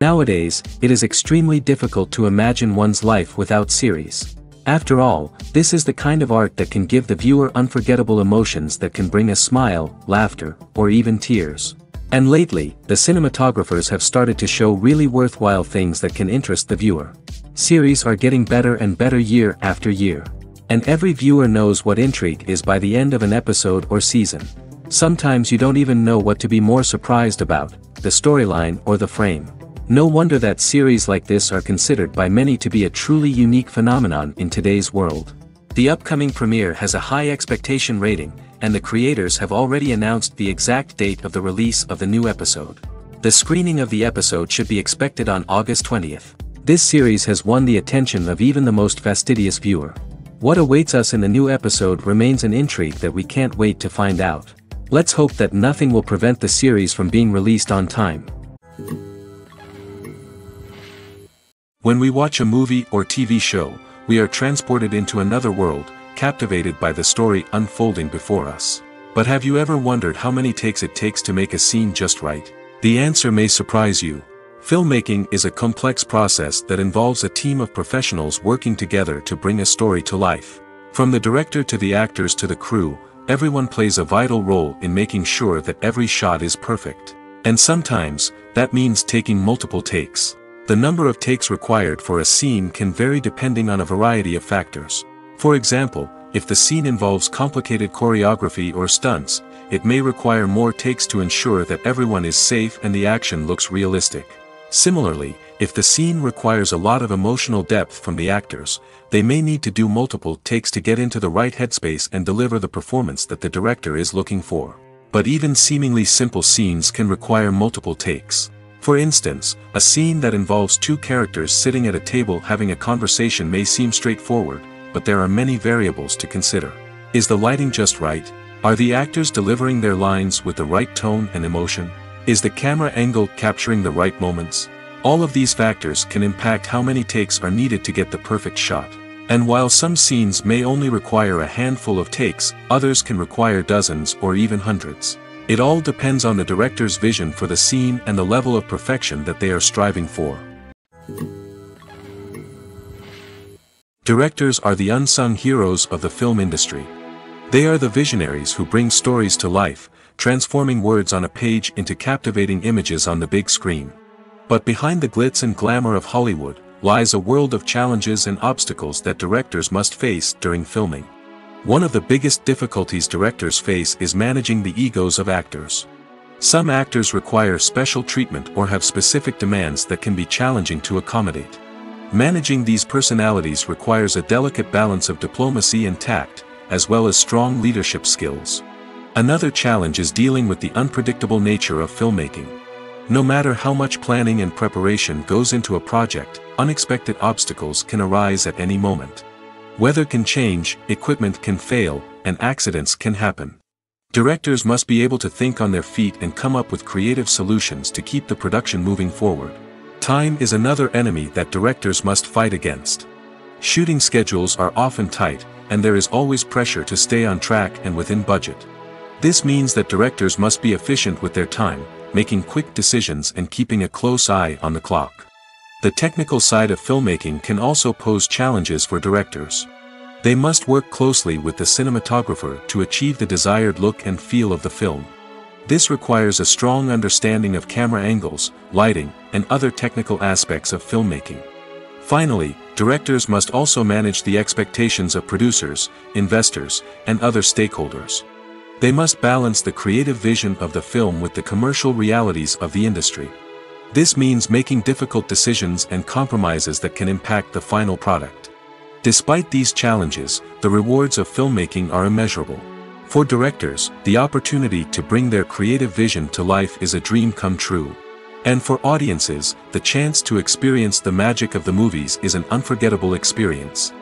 Nowadays, it is extremely difficult to imagine one's life without series. After all, this is the kind of art that can give the viewer unforgettable emotions that can bring a smile, laughter, or even tears. And lately, the cinematographers have started to show really worthwhile things that can interest the viewer. Series are getting better and better year after year. And every viewer knows what intrigue is by the end of an episode or season. Sometimes you don't even know what to be more surprised about, the storyline or the frame. No wonder that series like this are considered by many to be a truly unique phenomenon in today's world. The upcoming premiere has a high expectation rating, and the creators have already announced the exact date of the release of the new episode. The screening of the episode should be expected on August 20th. This series has won the attention of even the most fastidious viewer. What awaits us in the new episode remains an intrigue that we can't wait to find out. Let's hope that nothing will prevent the series from being released on time. When we watch a movie or TV show, we are transported into another world, captivated by the story unfolding before us. But have you ever wondered how many takes it takes to make a scene just right? The answer may surprise you. Filmmaking is a complex process that involves a team of professionals working together to bring a story to life. From the director to the actors to the crew, everyone plays a vital role in making sure that every shot is perfect. And sometimes, that means taking multiple takes. The number of takes required for a scene can vary depending on a variety of factors. For example, if the scene involves complicated choreography or stunts, it may require more takes to ensure that everyone is safe and the action looks realistic. Similarly, if the scene requires a lot of emotional depth from the actors, they may need to do multiple takes to get into the right headspace and deliver the performance that the director is looking for. But even seemingly simple scenes can require multiple takes. For instance, a scene that involves two characters sitting at a table having a conversation may seem straightforward, but there are many variables to consider. Is the lighting just right? Are the actors delivering their lines with the right tone and emotion? Is the camera angle capturing the right moments? All of these factors can impact how many takes are needed to get the perfect shot. And while some scenes may only require a handful of takes, others can require dozens or even hundreds. It all depends on the director's vision for the scene and the level of perfection that they are striving for. Directors are the unsung heroes of the film industry. They are the visionaries who bring stories to life, transforming words on a page into captivating images on the big screen. But behind the glitz and glamour of Hollywood, lies a world of challenges and obstacles that directors must face during filming. One of the biggest difficulties directors face is managing the egos of actors. Some actors require special treatment or have specific demands that can be challenging to accommodate. Managing these personalities requires a delicate balance of diplomacy and tact, as well as strong leadership skills. Another challenge is dealing with the unpredictable nature of filmmaking. No matter how much planning and preparation goes into a project, unexpected obstacles can arise at any moment. Weather can change, equipment can fail, and accidents can happen. Directors must be able to think on their feet and come up with creative solutions to keep the production moving forward. Time is another enemy that directors must fight against. Shooting schedules are often tight, and there is always pressure to stay on track and within budget. This means that directors must be efficient with their time, making quick decisions and keeping a close eye on the clock. The technical side of filmmaking can also pose challenges for directors. They must work closely with the cinematographer to achieve the desired look and feel of the film. This requires a strong understanding of camera angles, lighting, and other technical aspects of filmmaking. Finally, directors must also manage the expectations of producers, investors, and other stakeholders. They must balance the creative vision of the film with the commercial realities of the industry. This means making difficult decisions and compromises that can impact the final product. Despite these challenges, the rewards of filmmaking are immeasurable. For directors, the opportunity to bring their creative vision to life is a dream come true. And for audiences, the chance to experience the magic of the movies is an unforgettable experience.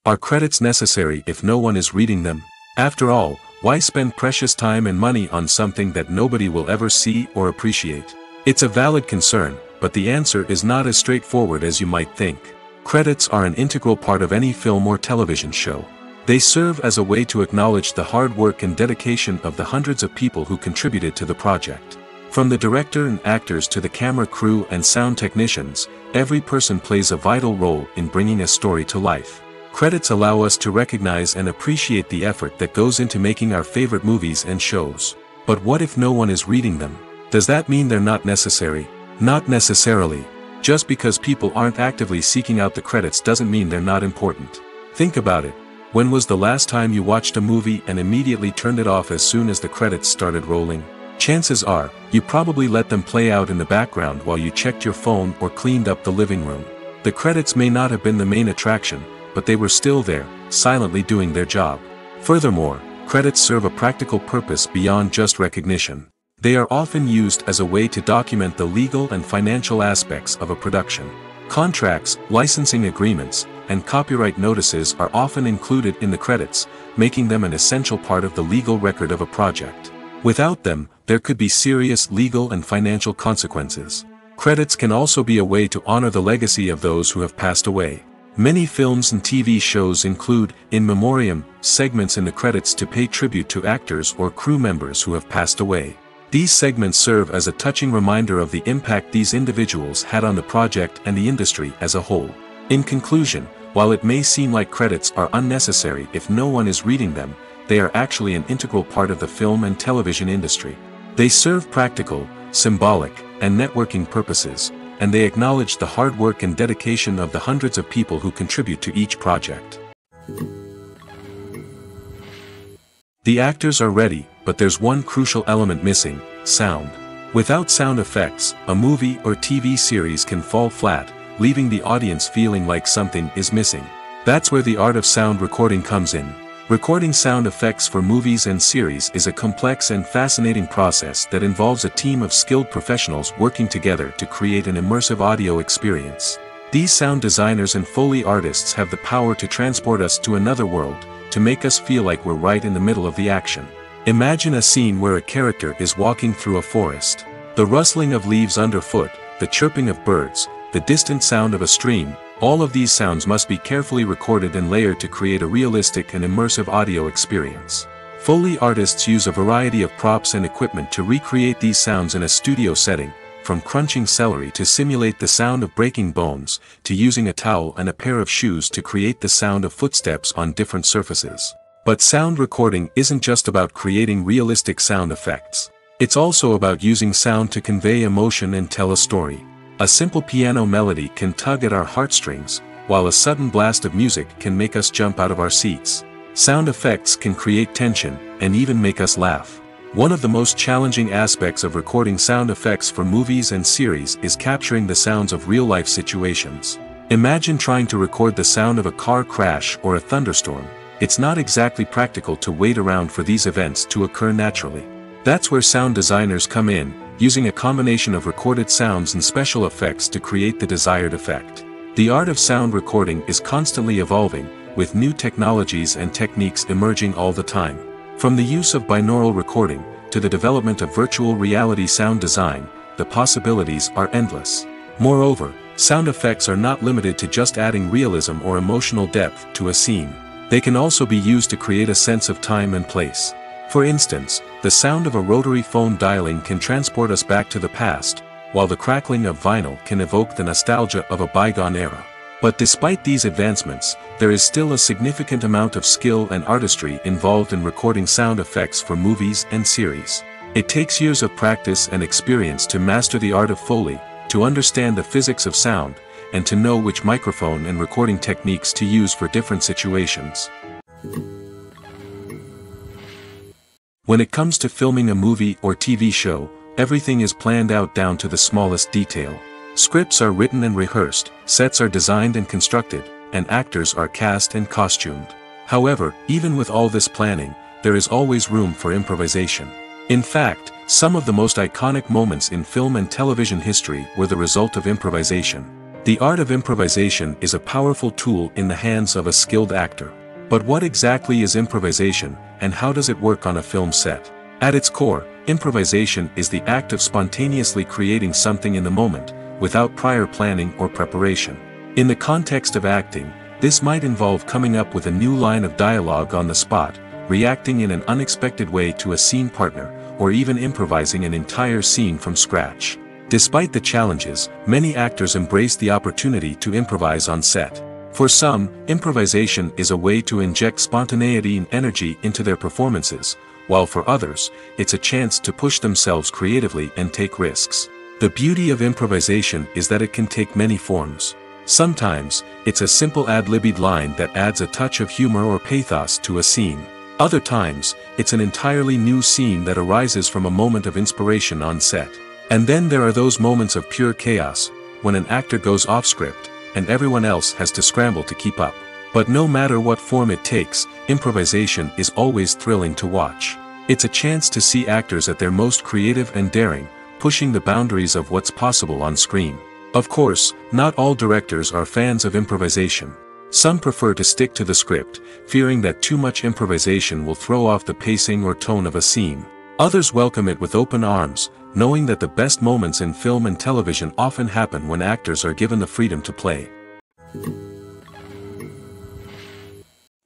Are credits necessary if no one is reading them? After all, why spend precious time and money on something that nobody will ever see or appreciate? It's a valid concern, but the answer is not as straightforward as you might think. Credits are an integral part of any film or television show. They serve as a way to acknowledge the hard work and dedication of the hundreds of people who contributed to the project. From the director and actors to the camera crew and sound technicians, every person plays a vital role in bringing a story to life. Credits allow us to recognize and appreciate the effort that goes into making our favorite movies and shows. But what if no one is reading them? Does that mean they're not necessary? Not necessarily. Just because people aren't actively seeking out the credits doesn't mean they're not important. Think about it. When was the last time you watched a movie and immediately turned it off as soon as the credits started rolling? Chances are, you probably let them play out in the background while you checked your phone or cleaned up the living room. The credits may not have been the main attraction, but they were still there, silently doing their job. Furthermore, credits serve a practical purpose beyond just recognition. They are often used as a way to document the legal and financial aspects of a production. Contracts, licensing agreements, and copyright notices are often included in the credits, making them an essential part of the legal record of a project. Without them, there could be serious legal and financial consequences. Credits can also be a way to honor the legacy of those who have passed away. Many films and TV shows include, in memoriam, segments in the credits to pay tribute to actors or crew members who have passed away. These segments serve as a touching reminder of the impact these individuals had on the project and the industry as a whole. In conclusion, while it may seem like credits are unnecessary if no one is reading them, they are actually an integral part of the film and television industry. They serve practical, symbolic, and networking purposes, and they acknowledge the hard work and dedication of the hundreds of people who contribute to each project. The actors are ready, but there's one crucial element missing: sound. Without sound effects, a movie or TV series can fall flat, leaving the audience feeling like something is missing. That's where the art of sound recording comes in. Recording sound effects for movies and series is a complex and fascinating process that involves a team of skilled professionals working together to create an immersive audio experience. These sound designers and Foley artists have the power to transport us to another world, to make us feel like we're right in the middle of the action. Imagine a scene where a character is walking through a forest. The rustling of leaves underfoot, the chirping of birds, the distant sound of a stream, all of these sounds must be carefully recorded and layered to create a realistic and immersive audio experience. Foley artists use a variety of props and equipment to recreate these sounds in a studio setting, from crunching celery to simulate the sound of breaking bones, to using a towel and a pair of shoes to create the sound of footsteps on different surfaces. But sound recording isn't just about creating realistic sound effects. It's also about using sound to convey emotion and tell a story. A simple piano melody can tug at our heartstrings, while a sudden blast of music can make us jump out of our seats. Sound effects can create tension, and even make us laugh. One of the most challenging aspects of recording sound effects for movies and series is capturing the sounds of real-life situations. Imagine trying to record the sound of a car crash or a thunderstorm. It's not exactly practical to wait around for these events to occur naturally. That's where sound designers come in, using a combination of recorded sounds and special effects to create the desired effect. The art of sound recording is constantly evolving, with new technologies and techniques emerging all the time. From the use of binaural recording, to the development of virtual reality sound design, the possibilities are endless. Moreover, sound effects are not limited to just adding realism or emotional depth to a scene. They can also be used to create a sense of time and place. For instance, the sound of a rotary phone dialing can transport us back to the past, while the crackling of vinyl can evoke the nostalgia of a bygone era. But despite these advancements, there is still a significant amount of skill and artistry involved in recording sound effects for movies and series. It takes years of practice and experience to master the art of Foley, to understand the physics of sound, and to know which microphone and recording techniques to use for different situations. When it comes to filming a movie or TV show, everything is planned out down to the smallest detail. Scripts are written and rehearsed, sets are designed and constructed, and actors are cast and costumed. However, even with all this planning, there is always room for improvisation. In fact, some of the most iconic moments in film and television history were the result of improvisation. The art of improvisation is a powerful tool in the hands of a skilled actor. But what exactly is improvisation, and how does it work on a film set? At its core, improvisation is the act of spontaneously creating something in the moment, without prior planning or preparation. In the context of acting, this might involve coming up with a new line of dialogue on the spot, reacting in an unexpected way to a scene partner, or even improvising an entire scene from scratch. Despite the challenges, many actors embrace the opportunity to improvise on set. For some, improvisation is a way to inject spontaneity and energy into their performances, while for others, it's a chance to push themselves creatively and take risks. The beauty of improvisation is that it can take many forms. Sometimes, it's a simple ad-libbed line that adds a touch of humor or pathos to a scene. Other times, it's an entirely new scene that arises from a moment of inspiration on set. And then there are those moments of pure chaos, when an actor goes off script, and everyone else has to scramble to keep up. But no matter what form it takes, improvisation is always thrilling to watch. It's a chance to see actors at their most creative and daring, pushing the boundaries of what's possible on screen. Of course, not all directors are fans of improvisation. Some prefer to stick to the script, fearing that too much improvisation will throw off the pacing or tone of a scene. Others welcome it with open arms, knowing that the best moments in film and television often happen when actors are given the freedom to play.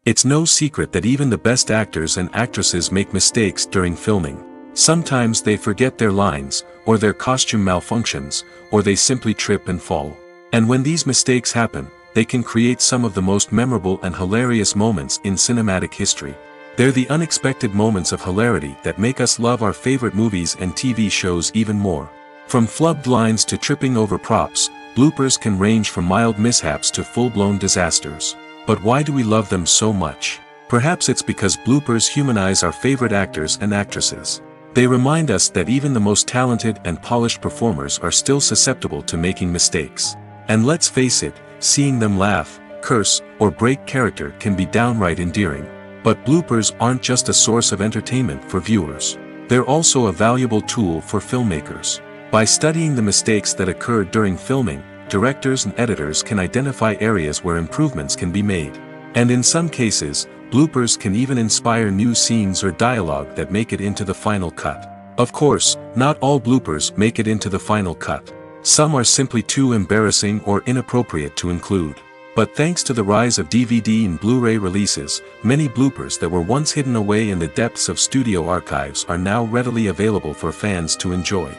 It's no secret that even the best actors and actresses make mistakes during filming. Sometimes they forget their lines, or their costume malfunctions, or they simply trip and fall. And when these mistakes happen, they can create some of the most memorable and hilarious moments in cinematic history. They're the unexpected moments of hilarity that make us love our favorite movies and TV shows even more. From flubbed lines to tripping over props, bloopers can range from mild mishaps to full-blown disasters. But why do we love them so much? Perhaps it's because bloopers humanize our favorite actors and actresses. They remind us that even the most talented and polished performers are still susceptible to making mistakes. And let's face it, seeing them laugh, curse, or break character can be downright endearing. But bloopers aren't just a source of entertainment for viewers. They're also a valuable tool for filmmakers. By studying the mistakes that occurred during filming, directors and editors can identify areas where improvements can be made. And in some cases, bloopers can even inspire new scenes or dialogue that make it into the final cut. Of course, not all bloopers make it into the final cut. Some are simply too embarrassing or inappropriate to include. But thanks to the rise of DVD and Blu-ray releases, many bloopers that were once hidden away in the depths of studio archives are now readily available for fans to enjoy.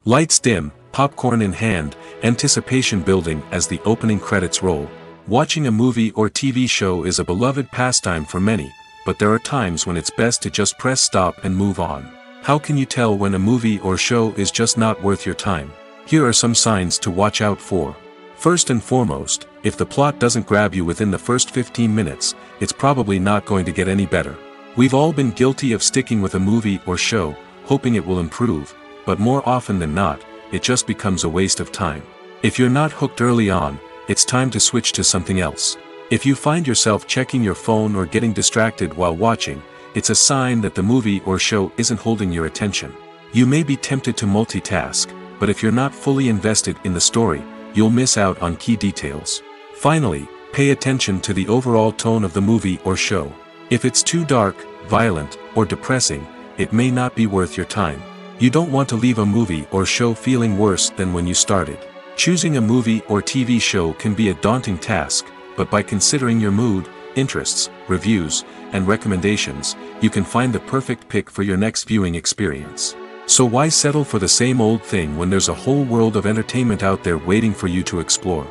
Lights dim, popcorn in hand, anticipation building as the opening credits roll. Watching a movie or TV show is a beloved pastime for many, but there are times when it's best to just press stop and move on. How can you tell when a movie or show is just not worth your time? Here are some signs to watch out for. First and foremost, if the plot doesn't grab you within the first 15 minutes, it's probably not going to get any better. We've all been guilty of sticking with a movie or show, hoping it will improve, but more often than not, it just becomes a waste of time. If you're not hooked early on, it's time to switch to something else. If you find yourself checking your phone or getting distracted while watching, it's a sign that the movie or show isn't holding your attention. You may be tempted to multitask, but if you're not fully invested in the story, you'll miss out on key details. Finally, pay attention to the overall tone of the movie or show. If it's too dark, violent, or depressing, it may not be worth your time. You don't want to leave a movie or show feeling worse than when you started. Choosing a movie or TV show can be a daunting task, but by considering your mood, interests, reviews, and recommendations, you can find the perfect pick for your next viewing experience. So why settle for the same old thing when there's a whole world of entertainment out there waiting for you to explore?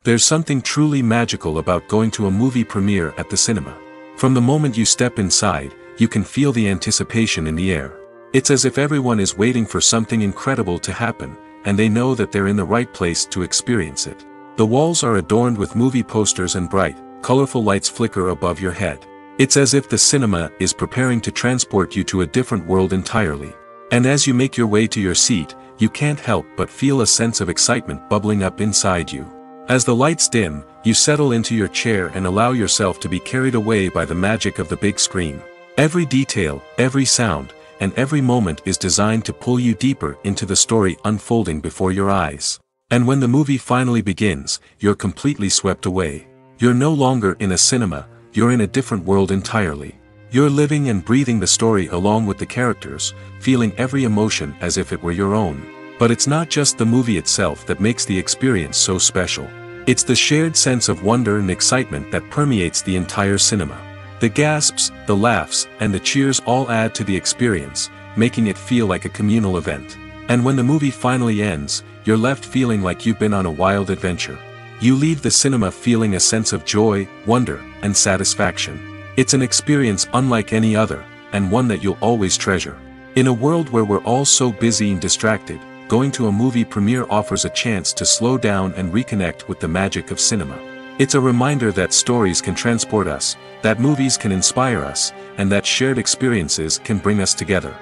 There's something truly magical about going to a movie premiere at the cinema. From the moment you step inside, you can feel the anticipation in the air. It's as if everyone is waiting for something incredible to happen, and they know that they're in the right place to experience it. The walls are adorned with movie posters and bright, colorful lights flicker above your head. It's as if the cinema is preparing to transport you to a different world entirely. And as you make your way to your seat, you can't help but feel a sense of excitement bubbling up inside you. As the lights dim, you settle into your chair and allow yourself to be carried away by the magic of the big screen. Every detail, every sound, and every moment is designed to pull you deeper into the story unfolding before your eyes. And when the movie finally begins, you're completely swept away. You're no longer in a cinema, you're in a different world entirely. You're living and breathing the story along with the characters, feeling every emotion as if it were your own. But it's not just the movie itself that makes the experience so special. It's the shared sense of wonder and excitement that permeates the entire cinema. The gasps, the laughs, and the cheers all add to the experience, making it feel like a communal event. And when the movie finally ends, you're left feeling like you've been on a wild adventure. You leave the cinema feeling a sense of joy, wonder, and satisfaction. It's an experience unlike any other, and one that you'll always treasure. In a world where we're all so busy and distracted, going to a movie premiere offers a chance to slow down and reconnect with the magic of cinema. It's a reminder that stories can transport us, that movies can inspire us, and that shared experiences can bring us together.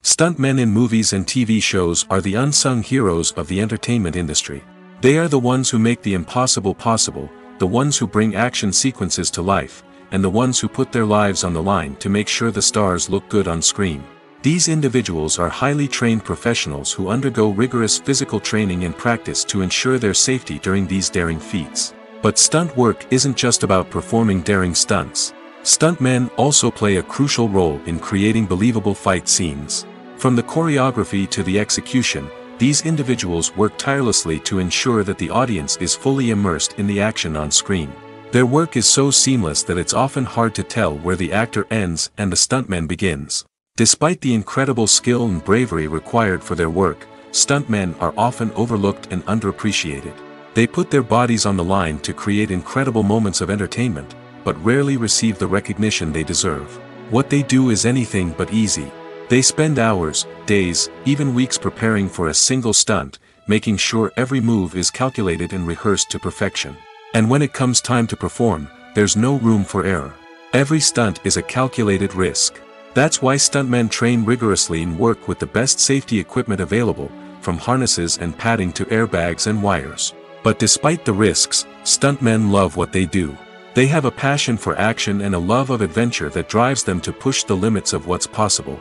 Stuntmen in movies and TV shows are the unsung heroes of the entertainment industry. They are the ones who make the impossible possible, the ones who bring action sequences to life, and the ones who put their lives on the line to make sure the stars look good on screen. These individuals are highly trained professionals who undergo rigorous physical training and practice to ensure their safety during these daring feats. But stunt work isn't just about performing daring stunts. Stuntmen also play a crucial role in creating believable fight scenes. From the choreography to the execution, these individuals work tirelessly to ensure that the audience is fully immersed in the action on screen. Their work is so seamless that it's often hard to tell where the actor ends and the stuntman begins. Despite the incredible skill and bravery required for their work, stuntmen are often overlooked and underappreciated. They put their bodies on the line to create incredible moments of entertainment, but rarely receive the recognition they deserve. What they do is anything but easy. They spend hours, days, even weeks preparing for a single stunt, making sure every move is calculated and rehearsed to perfection. And when it comes time to perform, there's no room for error. Every stunt is a calculated risk. That's why stuntmen train rigorously and work with the best safety equipment available, from harnesses and padding to airbags and wires. But despite the risks, stuntmen love what they do. They have a passion for action and a love of adventure that drives them to push the limits of what's possible.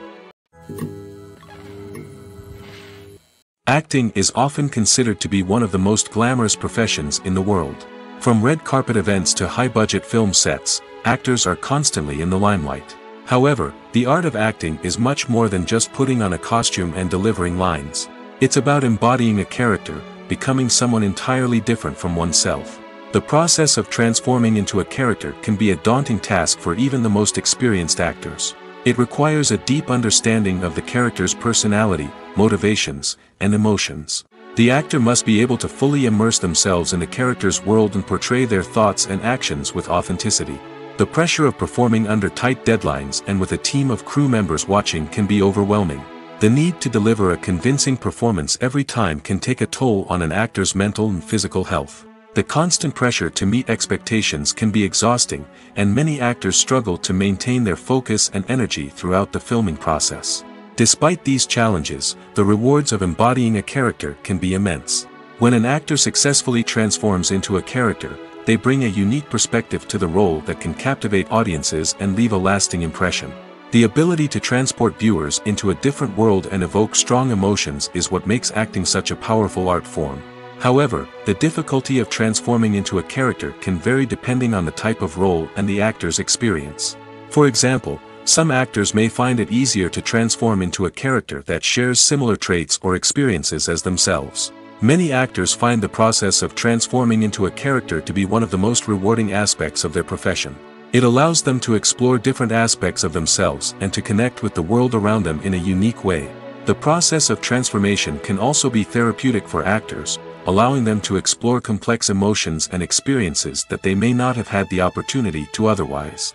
Acting is often considered to be one of the most glamorous professions in the world. From red carpet events to high-budget film sets, actors are constantly in the limelight. However, the art of acting is much more than just putting on a costume and delivering lines. It's about embodying a character, becoming someone entirely different from oneself. The process of transforming into a character can be a daunting task for even the most experienced actors. It requires a deep understanding of the character's personality, motivations, and emotions. The actor must be able to fully immerse themselves in the character's world and portray their thoughts and actions with authenticity. The pressure of performing under tight deadlines and with a team of crew members watching can be overwhelming. The need to deliver a convincing performance every time can take a toll on an actor's mental and physical health. The constant pressure to meet expectations can be exhausting, and many actors struggle to maintain their focus and energy throughout the filming process. Despite these challenges, the rewards of embodying a character can be immense. When an actor successfully transforms into a character, they bring a unique perspective to the role that can captivate audiences and leave a lasting impression. The ability to transport viewers into a different world and evoke strong emotions is what makes acting such a powerful art form. However, the difficulty of transforming into a character can vary depending on the type of role and the actor's experience. For example, some actors may find it easier to transform into a character that shares similar traits or experiences as themselves. Many actors find the process of transforming into a character to be one of the most rewarding aspects of their profession. It allows them to explore different aspects of themselves and to connect with the world around them in a unique way. The process of transformation can also be therapeutic for actors, allowing them to explore complex emotions and experiences that they may not have had the opportunity to otherwise.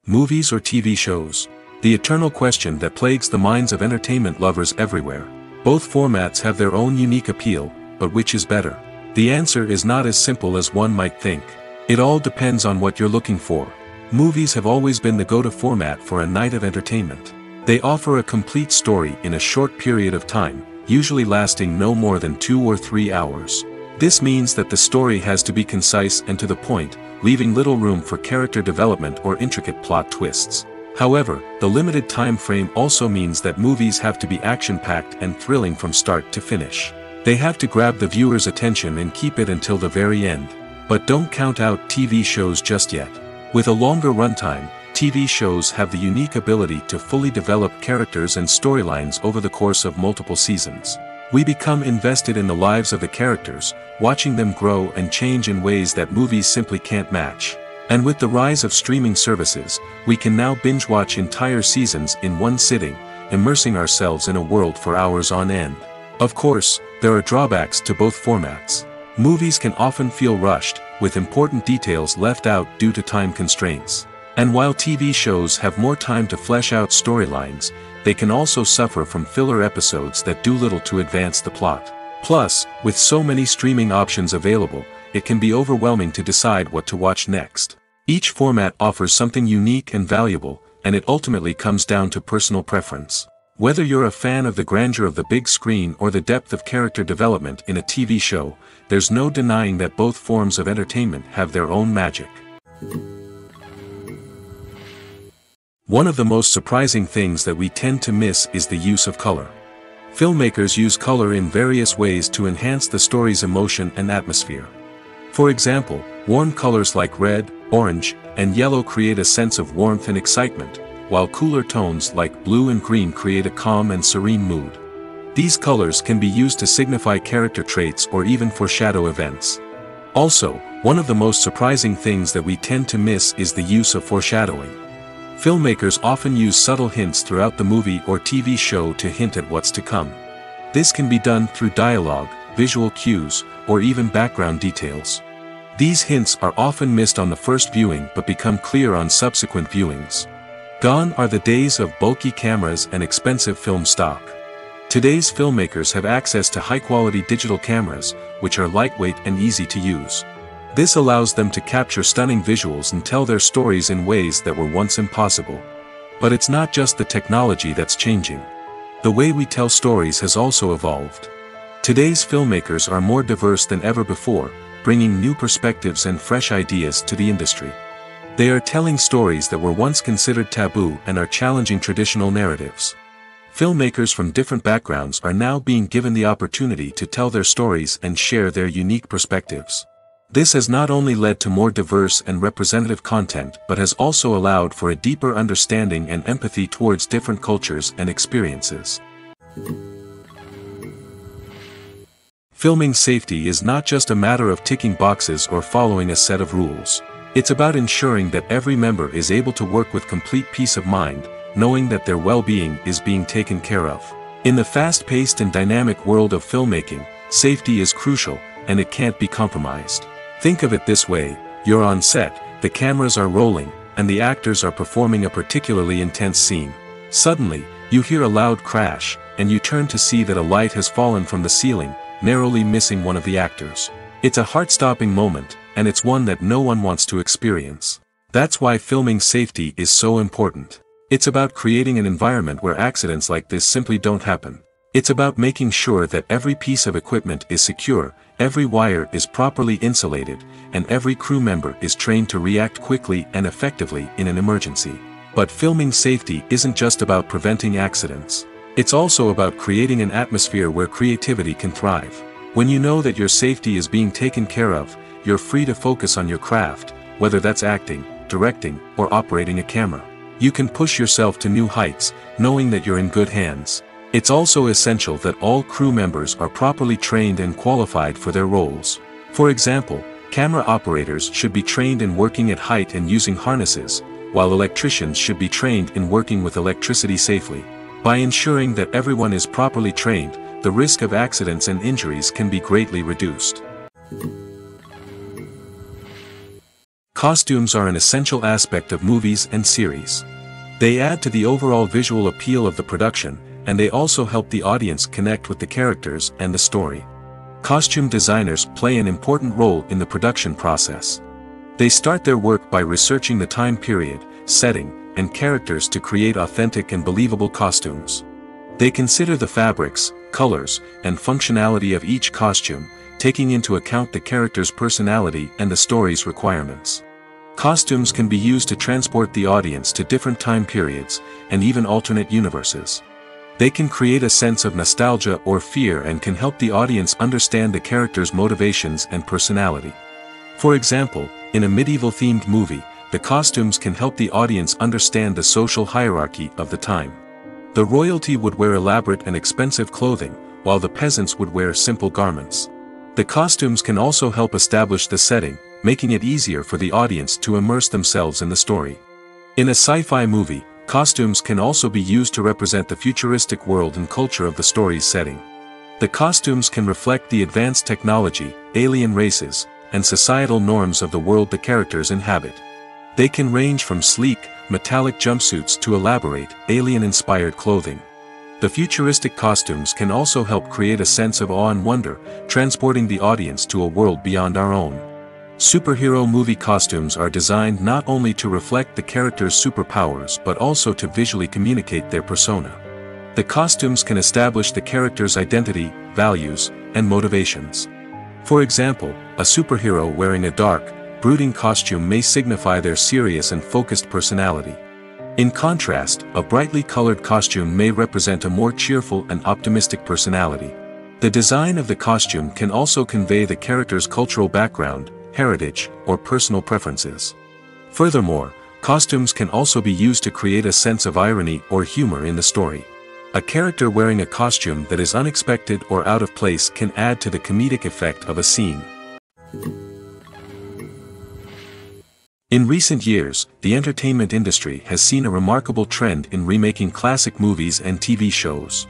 Movies or TV shows? The eternal question that plagues the minds of entertainment lovers everywhere. Both formats have their own unique appeal, but which is better? The answer is not as simple as one might think. It all depends on what you're looking for. Movies have always been the go-to format for a night of entertainment. They offer a complete story in a short period of time, usually lasting no more than 2 or 3 hours. This means that the story has to be concise and to the point, leaving little room for character development or intricate plot twists. However, the limited time frame also means that movies have to be action-packed and thrilling from start to finish. They have to grab the viewer's attention and keep it until the very end. But don't count out TV shows just yet. With a longer runtime, TV shows have the unique ability to fully develop characters and storylines over the course of multiple seasons. We become invested in the lives of the characters, watching them grow and change in ways that movies simply can't match. And with the rise of streaming services, we can now binge-watch entire seasons in one sitting, immersing ourselves in a world for hours on end. Of course, there are drawbacks to both formats. Movies can often feel rushed, with important details left out due to time constraints. And while TV shows have more time to flesh out storylines, they can also suffer from filler episodes that do little to advance the plot. Plus, with so many streaming options available, it can be overwhelming to decide what to watch next. Each format offers something unique and valuable, and it ultimately comes down to personal preference. Whether you're a fan of the grandeur of the big screen or the depth of character development in a TV show, there's no denying that both forms of entertainment have their own magic. One of the most surprising things that we tend to miss is the use of color. Filmmakers use color in various ways to enhance the story's emotion and atmosphere. For example, warm colors like red, orange, and yellow create a sense of warmth and excitement, while cooler tones like blue and green create a calm and serene mood. These colors can be used to signify character traits or even foreshadow events. Also, one of the most surprising things that we tend to miss is the use of foreshadowing. Filmmakers often use subtle hints throughout the movie or TV show to hint at what's to come. This can be done through dialogue, visual cues, or even background details. These hints are often missed on the first viewing but become clear on subsequent viewings. Gone are the days of bulky cameras and expensive film stock. Today's filmmakers have access to high-quality digital cameras, which are lightweight and easy to use. This allows them to capture stunning visuals and tell their stories in ways that were once impossible. But it's not just the technology that's changing. The way we tell stories has also evolved. Today's filmmakers are more diverse than ever before, bringing new perspectives and fresh ideas to the industry. They are telling stories that were once considered taboo and are challenging traditional narratives. Filmmakers from different backgrounds are now being given the opportunity to tell their stories and share their unique perspectives. This has not only led to more diverse and representative content but has also allowed for a deeper understanding and empathy towards different cultures and experiences. Filming safety is not just a matter of ticking boxes or following a set of rules. It's about ensuring that every member is able to work with complete peace of mind, knowing that their well-being is being taken care of. In the fast-paced and dynamic world of filmmaking, safety is crucial, and it can't be compromised. Think of it this way: you're on set, the cameras are rolling, and the actors are performing a particularly intense scene. Suddenly, you hear a loud crash, and you turn to see that a light has fallen from the ceiling, narrowly missing one of the actors. It's a heart-stopping moment, and it's one that no one wants to experience. That's why filming safety is so important. It's about creating an environment where accidents like this simply don't happen. It's about making sure that every piece of equipment is secure, every wire is properly insulated, and every crew member is trained to react quickly and effectively in an emergency. But filming safety isn't just about preventing accidents. It's also about creating an atmosphere where creativity can thrive. When you know that your safety is being taken care of, you're free to focus on your craft, whether that's acting, directing, or operating a camera. You can push yourself to new heights, knowing that you're in good hands. It's also essential that all crew members are properly trained and qualified for their roles. For example, camera operators should be trained in working at height and using harnesses, while electricians should be trained in working with electricity safely. By ensuring that everyone is properly trained, the risk of accidents and injuries can be greatly reduced. Costumes are an essential aspect of movies and series. They add to the overall visual appeal of the production, and they also help the audience connect with the characters and the story. Costume designers play an important role in the production process. They start their work by researching the time period, setting, and characters to create authentic and believable costumes. They consider the fabrics, colors, and functionality of each costume, taking into account the character's personality and the story's requirements. Costumes can be used to transport the audience to different time periods, and even alternate universes. They can create a sense of nostalgia or fear and can help the audience understand the character's motivations and personality. For example, in a medieval-themed movie, the costumes can help the audience understand the social hierarchy of the time. The royalty would wear elaborate and expensive clothing, while the peasants would wear simple garments. The costumes can also help establish the setting, making it easier for the audience to immerse themselves in the story. In a sci-fi movie, costumes can also be used to represent the futuristic world and culture of the story's setting. The costumes can reflect the advanced technology, alien races, and societal norms of the world the characters inhabit. They can range from sleek, metallic jumpsuits to elaborate, alien-inspired clothing. The futuristic costumes can also help create a sense of awe and wonder, transporting the audience to a world beyond our own. Superhero movie costumes are designed not only to reflect the character's superpowers but also to visually communicate their persona. The costumes can establish the character's identity, values, and motivations. For example, a superhero wearing a dark, brooding costume may signify their serious and focused personality. In contrast, a brightly colored costume may represent a more cheerful and optimistic personality. The design of the costume can also convey the character's cultural background, heritage, or personal preferences. Furthermore, costumes can also be used to create a sense of irony or humor in the story. A character wearing a costume that is unexpected or out of place can add to the comedic effect of a scene. In recent years, the entertainment industry has seen a remarkable trend in remaking classic movies and TV shows.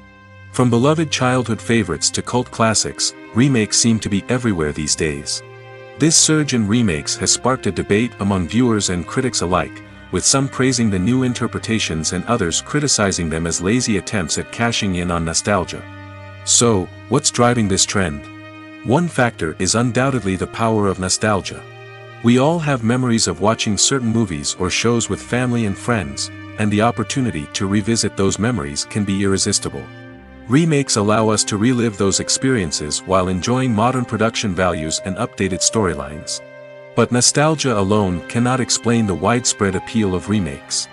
From beloved childhood favorites to cult classics, remakes seem to be everywhere these days. This surge in remakes has sparked a debate among viewers and critics alike, with some praising the new interpretations and others criticizing them as lazy attempts at cashing in on nostalgia. So, what's driving this trend? One factor is undoubtedly the power of nostalgia. We all have memories of watching certain movies or shows with family and friends, and the opportunity to revisit those memories can be irresistible. Remakes allow us to relive those experiences while enjoying modern production values and updated storylines. But nostalgia alone cannot explain the widespread appeal of remakes.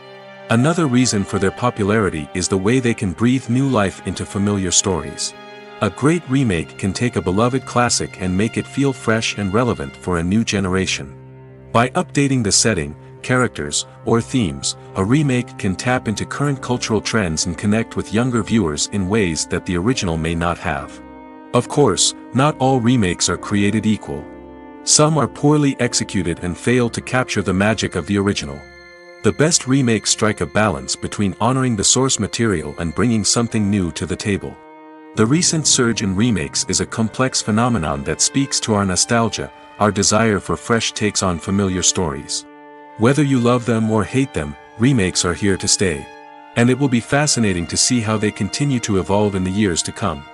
Another reason for their popularity is the way they can breathe new life into familiar stories. A great remake can take a beloved classic and make it feel fresh and relevant for a new generation. By updating the setting, characters, or themes, a remake can tap into current cultural trends and connect with younger viewers in ways that the original may not have. Of course, not all remakes are created equal. Some are poorly executed and fail to capture the magic of the original. The best remakes strike a balance between honoring the source material and bringing something new to the table. The recent surge in remakes is a complex phenomenon that speaks to our nostalgia, our desire for fresh takes on familiar stories. Whether you love them or hate them, remakes are here to stay. And it will be fascinating to see how they continue to evolve in the years to come.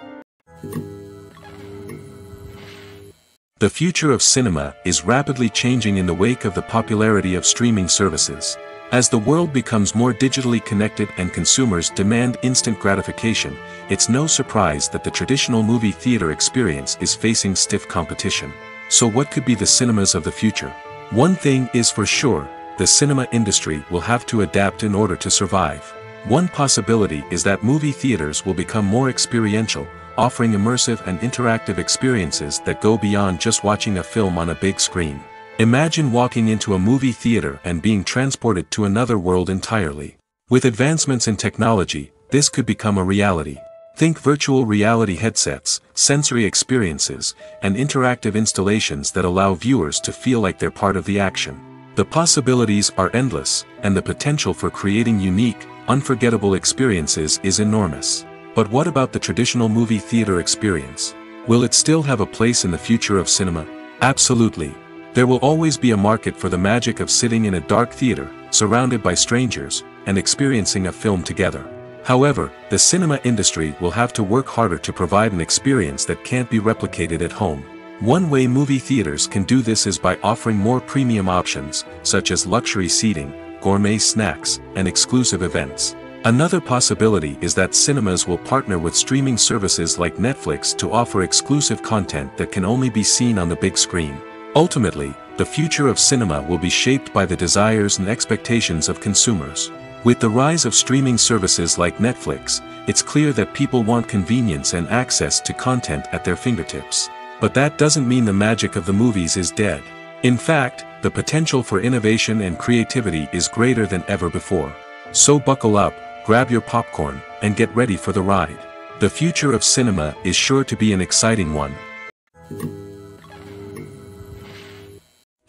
The future of cinema is rapidly changing in the wake of the popularity of streaming services. As the world becomes more digitally connected and consumers demand instant gratification, it's no surprise that the traditional movie theater experience is facing stiff competition. So what could be the cinemas of the future? One thing is for sure, the cinema industry will have to adapt in order to survive. One possibility is that movie theaters will become more experiential, offering immersive and interactive experiences that go beyond just watching a film on a big screen. Imagine walking into a movie theater and being transported to another world entirely. With advancements in technology, this could become a reality. Think virtual reality headsets, sensory experiences, and interactive installations that allow viewers to feel like they're part of the action. The possibilities are endless, and the potential for creating unique, unforgettable experiences is enormous. But what about the traditional movie theater experience? Will it still have a place in the future of cinema? Absolutely. There will always be a market for the magic of sitting in a dark theater, surrounded by strangers, and experiencing a film together. However, the cinema industry will have to work harder to provide an experience that can't be replicated at home. One way movie theaters can do this is by offering more premium options, such as luxury seating, gourmet snacks, and exclusive events. Another possibility is that cinemas will partner with streaming services like Netflix to offer exclusive content that can only be seen on the big screen. Ultimately, the future of cinema will be shaped by the desires and expectations of consumers. With the rise of streaming services like Netflix, it's clear that people want convenience and access to content at their fingertips. But that doesn't mean the magic of the movies is dead. In fact, the potential for innovation and creativity is greater than ever before. So buckle up, grab your popcorn, and get ready for the ride. The future of cinema is sure to be an exciting one.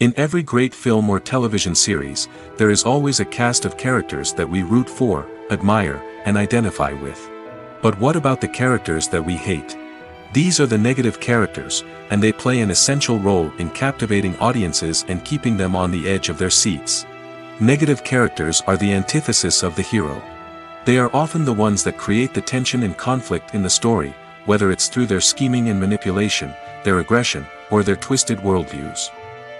In every great film or television series, there is always a cast of characters that we root for, admire, and identify with. But what about the characters that we hate? These are the negative characters, and they play an essential role in captivating audiences and keeping them on the edge of their seats. Negative characters are the antithesis of the hero. They are often the ones that create the tension and conflict in the story, whether it's through their scheming and manipulation, their aggression, or their twisted worldviews.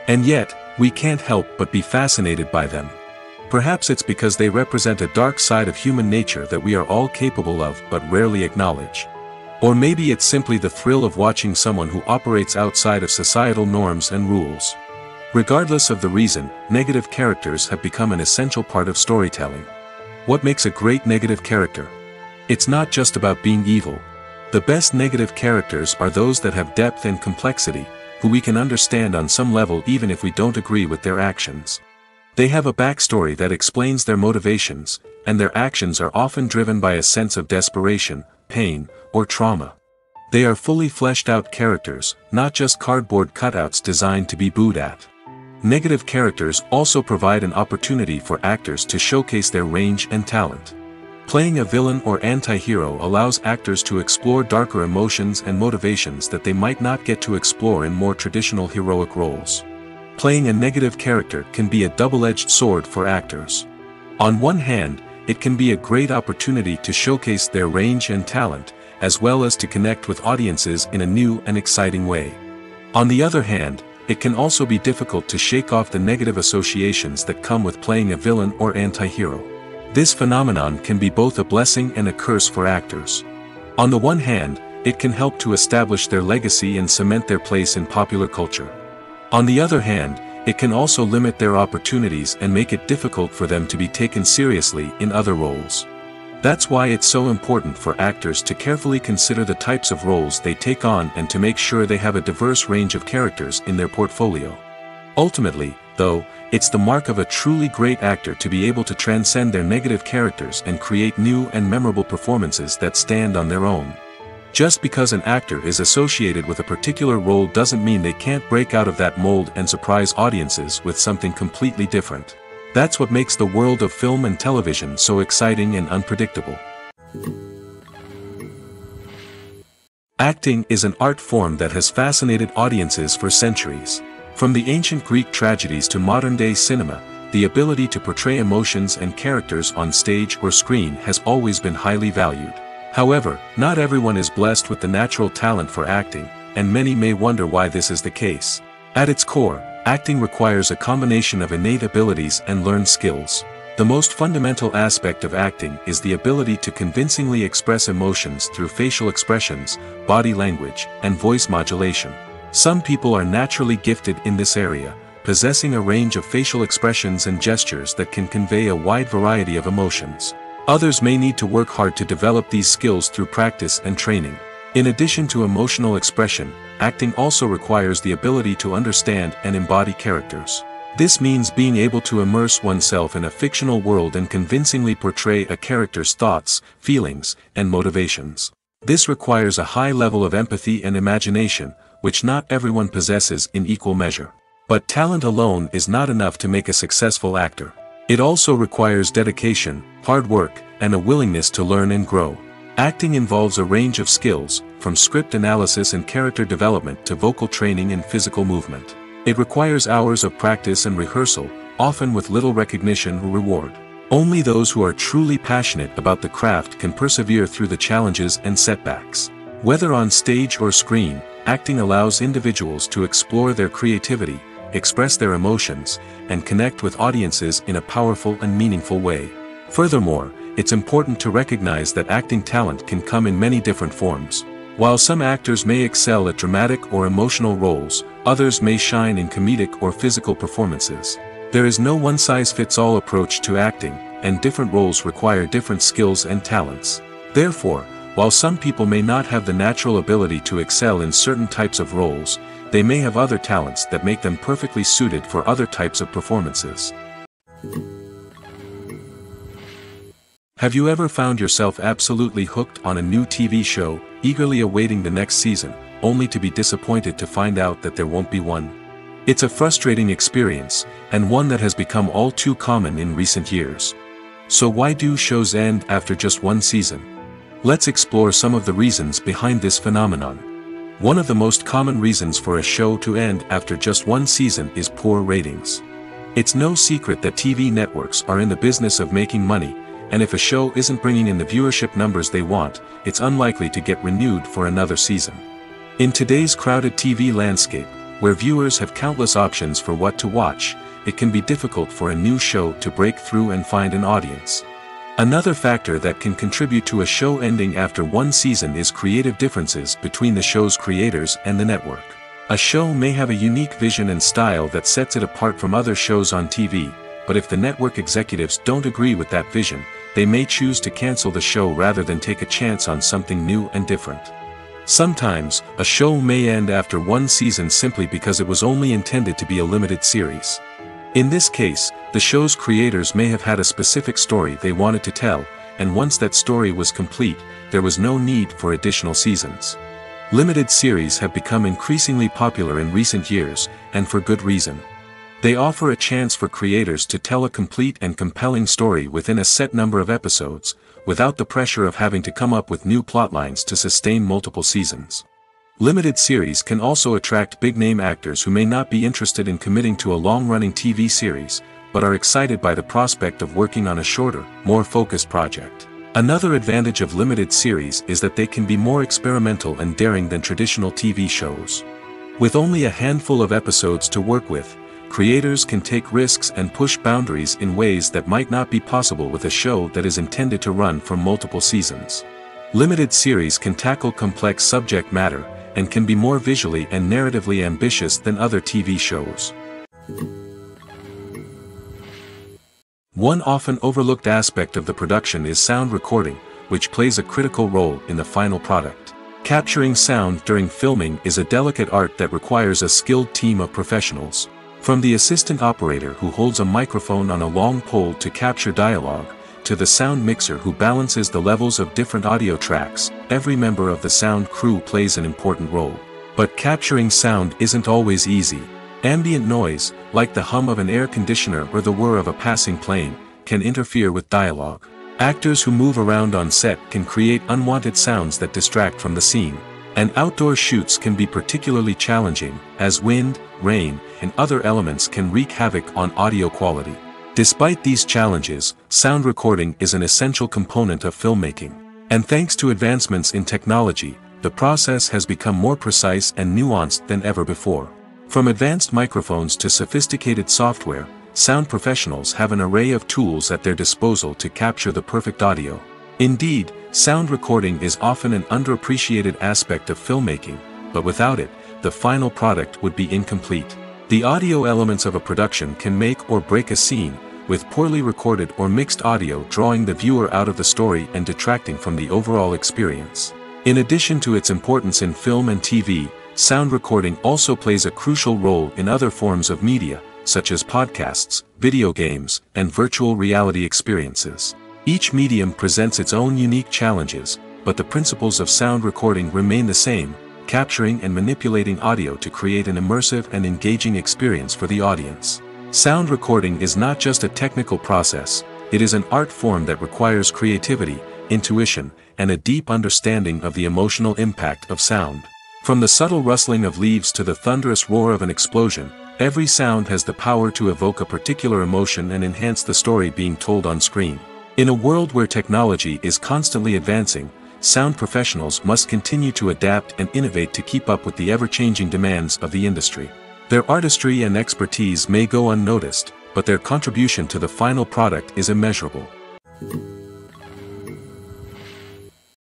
And yet, we can't help but be fascinated by them. Perhaps it's because they represent a dark side of human nature that we are all capable of but rarely acknowledge. Or maybe it's simply the thrill of watching someone who operates outside of societal norms and rules. Regardless of the reason, negative characters have become an essential part of storytelling. What makes a great negative character? It's not just about being evil. The best negative characters are those that have depth and complexity, who we can understand on some level even if we don't agree with their actions. They have a backstory that explains their motivations, and their actions are often driven by a sense of desperation, pain, or trauma. They are fully fleshed out characters, not just cardboard cutouts designed to be booed at. Negative characters also provide an opportunity for actors to showcase their range and talent. Playing a villain or anti-hero allows actors to explore darker emotions and motivations that they might not get to explore in more traditional heroic roles. Playing a negative character can be a double-edged sword for actors. On one hand, it can be a great opportunity to showcase their range and talent, as well as to connect with audiences in a new and exciting way. On the other hand, it can also be difficult to shake off the negative associations that come with playing a villain or anti-hero. This phenomenon can be both a blessing and a curse for actors. On the one hand, it can help to establish their legacy and cement their place in popular culture. On the other hand, it can also limit their opportunities and make it difficult for them to be taken seriously in other roles. That's why it's so important for actors to carefully consider the types of roles they take on and to make sure they have a diverse range of characters in their portfolio. Ultimately, though, it's the mark of a truly great actor to be able to transcend their negative characters and create new and memorable performances that stand on their own. Just because an actor is associated with a particular role doesn't mean they can't break out of that mold and surprise audiences with something completely different. That's what makes the world of film and television so exciting and unpredictable. Acting is an art form that has fascinated audiences for centuries. From the ancient Greek tragedies to modern-day cinema, the ability to portray emotions and characters on stage or screen has always been highly valued. However, not everyone is blessed with the natural talent for acting, and many may wonder why this is the case. At its core, acting requires a combination of innate abilities and learned skills. The most fundamental aspect of acting is the ability to convincingly express emotions through facial expressions, body language, and voice modulation. Some people are naturally gifted in this area, possessing a range of facial expressions and gestures that can convey a wide variety of emotions. Others may need to work hard to develop these skills through practice and training. In addition to emotional expression, acting also requires the ability to understand and embody characters. This means being able to immerse oneself in a fictional world and convincingly portray a character's thoughts, feelings, and motivations. This requires a high level of empathy and imagination, which not everyone possesses in equal measure. But talent alone is not enough to make a successful actor. It also requires dedication, hard work, and a willingness to learn and grow. Acting involves a range of skills, from script analysis and character development to vocal training and physical movement. It requires hours of practice and rehearsal, often with little recognition or reward. Only those who are truly passionate about the craft can persevere through the challenges and setbacks. Whether on stage or screen, acting allows individuals to explore their creativity, express their emotions, and connect with audiences in a powerful and meaningful way. Furthermore, it's important to recognize that acting talent can come in many different forms. While some actors may excel at dramatic or emotional roles, others may shine in comedic or physical performances. There is no one-size-fits-all approach to acting, and different roles require different skills and talents. Therefore, while some people may not have the natural ability to excel in certain types of roles, they may have other talents that make them perfectly suited for other types of performances. Have you ever found yourself absolutely hooked on a new TV show, eagerly awaiting the next season, only to be disappointed to find out that there won't be one? It's a frustrating experience, and one that has become all too common in recent years. So why do shows end after just one season? Let's explore some of the reasons behind this phenomenon. One of the most common reasons for a show to end after just one season is poor ratings. It's no secret that TV networks are in the business of making money, and if a show isn't bringing in the viewership numbers they want, it's unlikely to get renewed for another season. In today's crowded TV landscape, where viewers have countless options for what to watch, it can be difficult for a new show to break through and find an audience. Another factor that can contribute to a show ending after one season is creative differences between the show's creators and the network. A show may have a unique vision and style that sets it apart from other shows on TV, but if the network executives don't agree with that vision, they may choose to cancel the show rather than take a chance on something new and different. Sometimes, a show may end after one season simply because it was only intended to be a limited series. In this case, the show's creators may have had a specific story they wanted to tell, and once that story was complete, there was no need for additional seasons. Limited series have become increasingly popular in recent years, and for good reason. They offer a chance for creators to tell a complete and compelling story within a set number of episodes, without the pressure of having to come up with new plotlines to sustain multiple seasons. Limited series can also attract big-name actors who may not be interested in committing to a long-running TV series, but are excited by the prospect of working on a shorter, more focused project. Another advantage of limited series is that they can be more experimental and daring than traditional TV shows. With only a handful of episodes to work with, creators can take risks and push boundaries in ways that might not be possible with a show that is intended to run for multiple seasons. Limited series can tackle complex subject matter, and can be more visually and narratively ambitious than other TV shows. One often overlooked aspect of the production is sound recording, which plays a critical role in the final product. Capturing sound during filming is a delicate art that requires a skilled team of professionals. From the assistant operator who holds a microphone on a long pole to capture dialogue, to the sound mixer who balances the levels of different audio tracks, every member of the sound crew plays an important role. But capturing sound isn't always easy. Ambient noise, like the hum of an air conditioner or the whir of a passing plane, can interfere with dialogue. Actors who move around on set can create unwanted sounds that distract from the scene. And outdoor shoots can be particularly challenging, as wind, rain, and other elements can wreak havoc on audio quality. Despite these challenges, sound recording is an essential component of filmmaking. And thanks to advancements in technology, the process has become more precise and nuanced than ever before. From advanced microphones to sophisticated software, sound professionals have an array of tools at their disposal to capture the perfect audio. Indeed, sound recording is often an underappreciated aspect of filmmaking, but without it, the final product would be incomplete. The audio elements of a production can make or break a scene, with poorly recorded or mixed audio drawing the viewer out of the story and detracting from the overall experience. In addition to its importance in film and TV, sound recording also plays a crucial role in other forms of media, such as podcasts, video games, and virtual reality experiences. Each medium presents its own unique challenges, but the principles of sound recording remain the same, capturing and manipulating audio to create an immersive and engaging experience for the audience. Sound recording is not just a technical process, it is an art form that requires creativity, intuition, and a deep understanding of the emotional impact of sound. From the subtle rustling of leaves to the thunderous roar of an explosion, every sound has the power to evoke a particular emotion and enhance the story being told on screen. In a world where technology is constantly advancing, sound professionals must continue to adapt and innovate to keep up with the ever-changing demands of the industry. Their artistry and expertise may go unnoticed, but their contribution to the final product is immeasurable.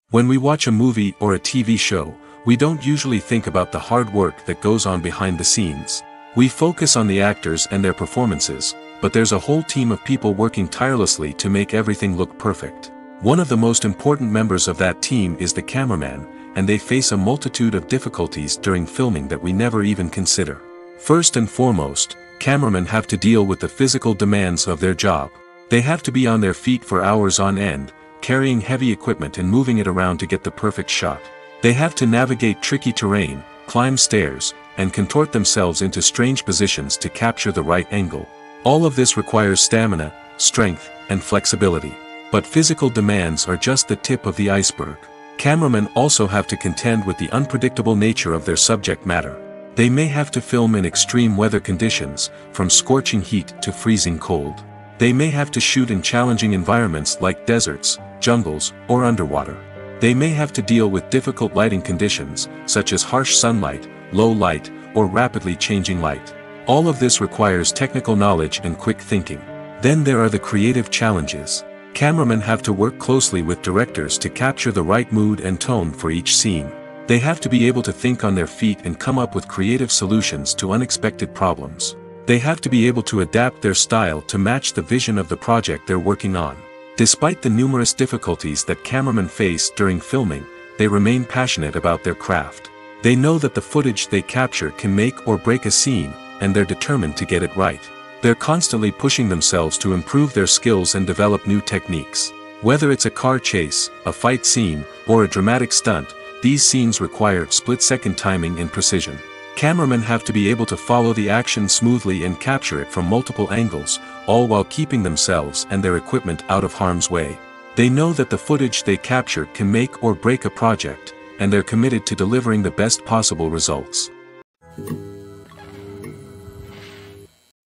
When we watch a movie or a TV show, we don't usually think about the hard work that goes on behind the scenes. We focus on the actors and their performances, but there's a whole team of people working tirelessly to make everything look perfect. One of the most important members of that team is the cameraman, and they face a multitude of difficulties during filming that we never even consider. First and foremost, cameramen have to deal with the physical demands of their job. They have to be on their feet for hours on end, carrying heavy equipment and moving it around to get the perfect shot. They have to navigate tricky terrain, climb stairs, and contort themselves into strange positions to capture the right angle. All of this requires stamina, strength, and flexibility. But physical demands are just the tip of the iceberg. Cameramen also have to contend with the unpredictable nature of their subject matter. They may have to film in extreme weather conditions, from scorching heat to freezing cold. They may have to shoot in challenging environments like deserts, jungles, or underwater. They may have to deal with difficult lighting conditions, such as harsh sunlight, low light, or rapidly changing light. All of this requires technical knowledge and quick thinking. Then there are the creative challenges. Cameramen have to work closely with directors to capture the right mood and tone for each scene. They have to be able to think on their feet and come up with creative solutions to unexpected problems. They have to be able to adapt their style to match the vision of the project they're working on. Despite the numerous difficulties that cameramen face during filming, they remain passionate about their craft. They know that the footage they capture can make or break a scene, and they're determined to get it right. They're constantly pushing themselves to improve their skills and develop new techniques. Whether it's a car chase, a fight scene, or a dramatic stunt, these scenes require split-second timing and precision. Cameramen have to be able to follow the action smoothly and capture it from multiple angles, all while keeping themselves and their equipment out of harm's way. They know that the footage they capture can make or break a project, and they're committed to delivering the best possible results.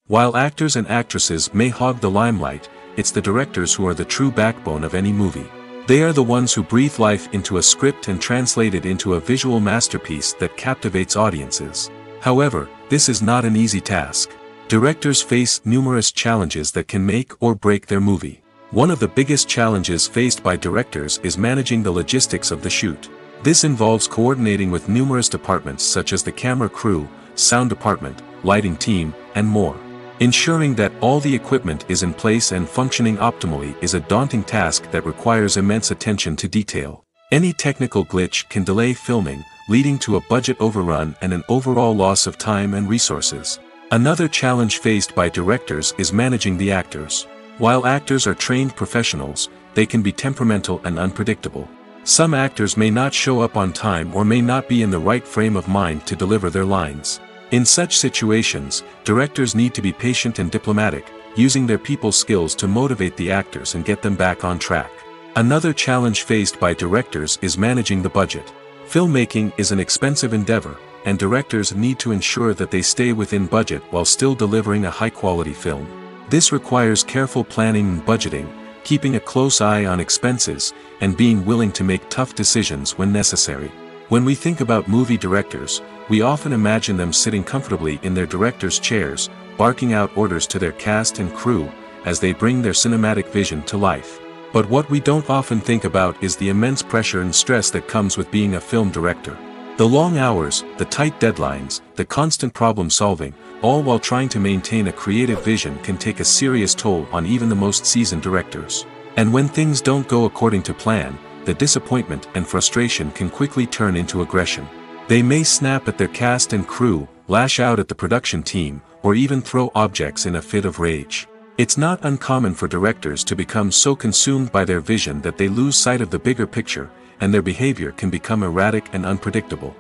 While actors and actresses may hog the limelight, it's the directors who are the true backbone of any movie. They are the ones who breathe life into a script and translate it into a visual masterpiece that captivates audiences. However, this is not an easy task. Directors face numerous challenges that can make or break their movie. One of the biggest challenges faced by directors is managing the logistics of the shoot. This involves coordinating with numerous departments such as the camera crew, sound department, lighting team, and more. Ensuring that all the equipment is in place and functioning optimally is a daunting task that requires immense attention to detail. Any technical glitch can delay filming, leading to a budget overrun and an overall loss of time and resources. Another challenge faced by directors is managing the actors. While actors are trained professionals, they can be temperamental and unpredictable. Some actors may not show up on time or may not be in the right frame of mind to deliver their lines. In such situations, directors need to be patient and diplomatic, using their people skills to motivate the actors and get them back on track. Another challenge faced by directors is managing the budget. Filmmaking is an expensive endeavor, and directors need to ensure that they stay within budget while still delivering a high-quality film. This requires careful planning and budgeting, keeping a close eye on expenses, and being willing to make tough decisions when necessary. When we think about movie directors, we often imagine them sitting comfortably in their director's chairs, barking out orders to their cast and crew, as they bring their cinematic vision to life. But what we don't often think about is the immense pressure and stress that comes with being a film director. The long hours, the tight deadlines, the constant problem solving, all while trying to maintain a creative vision can take a serious toll on even the most seasoned directors. And when things don't go according to plan, the disappointment and frustration can quickly turn into aggression. They may snap at their cast and crew, lash out at the production team, or even throw objects in a fit of rage. It's not uncommon for directors to become so consumed by their vision that they lose sight of the bigger picture, and their behavior can become erratic and unpredictable.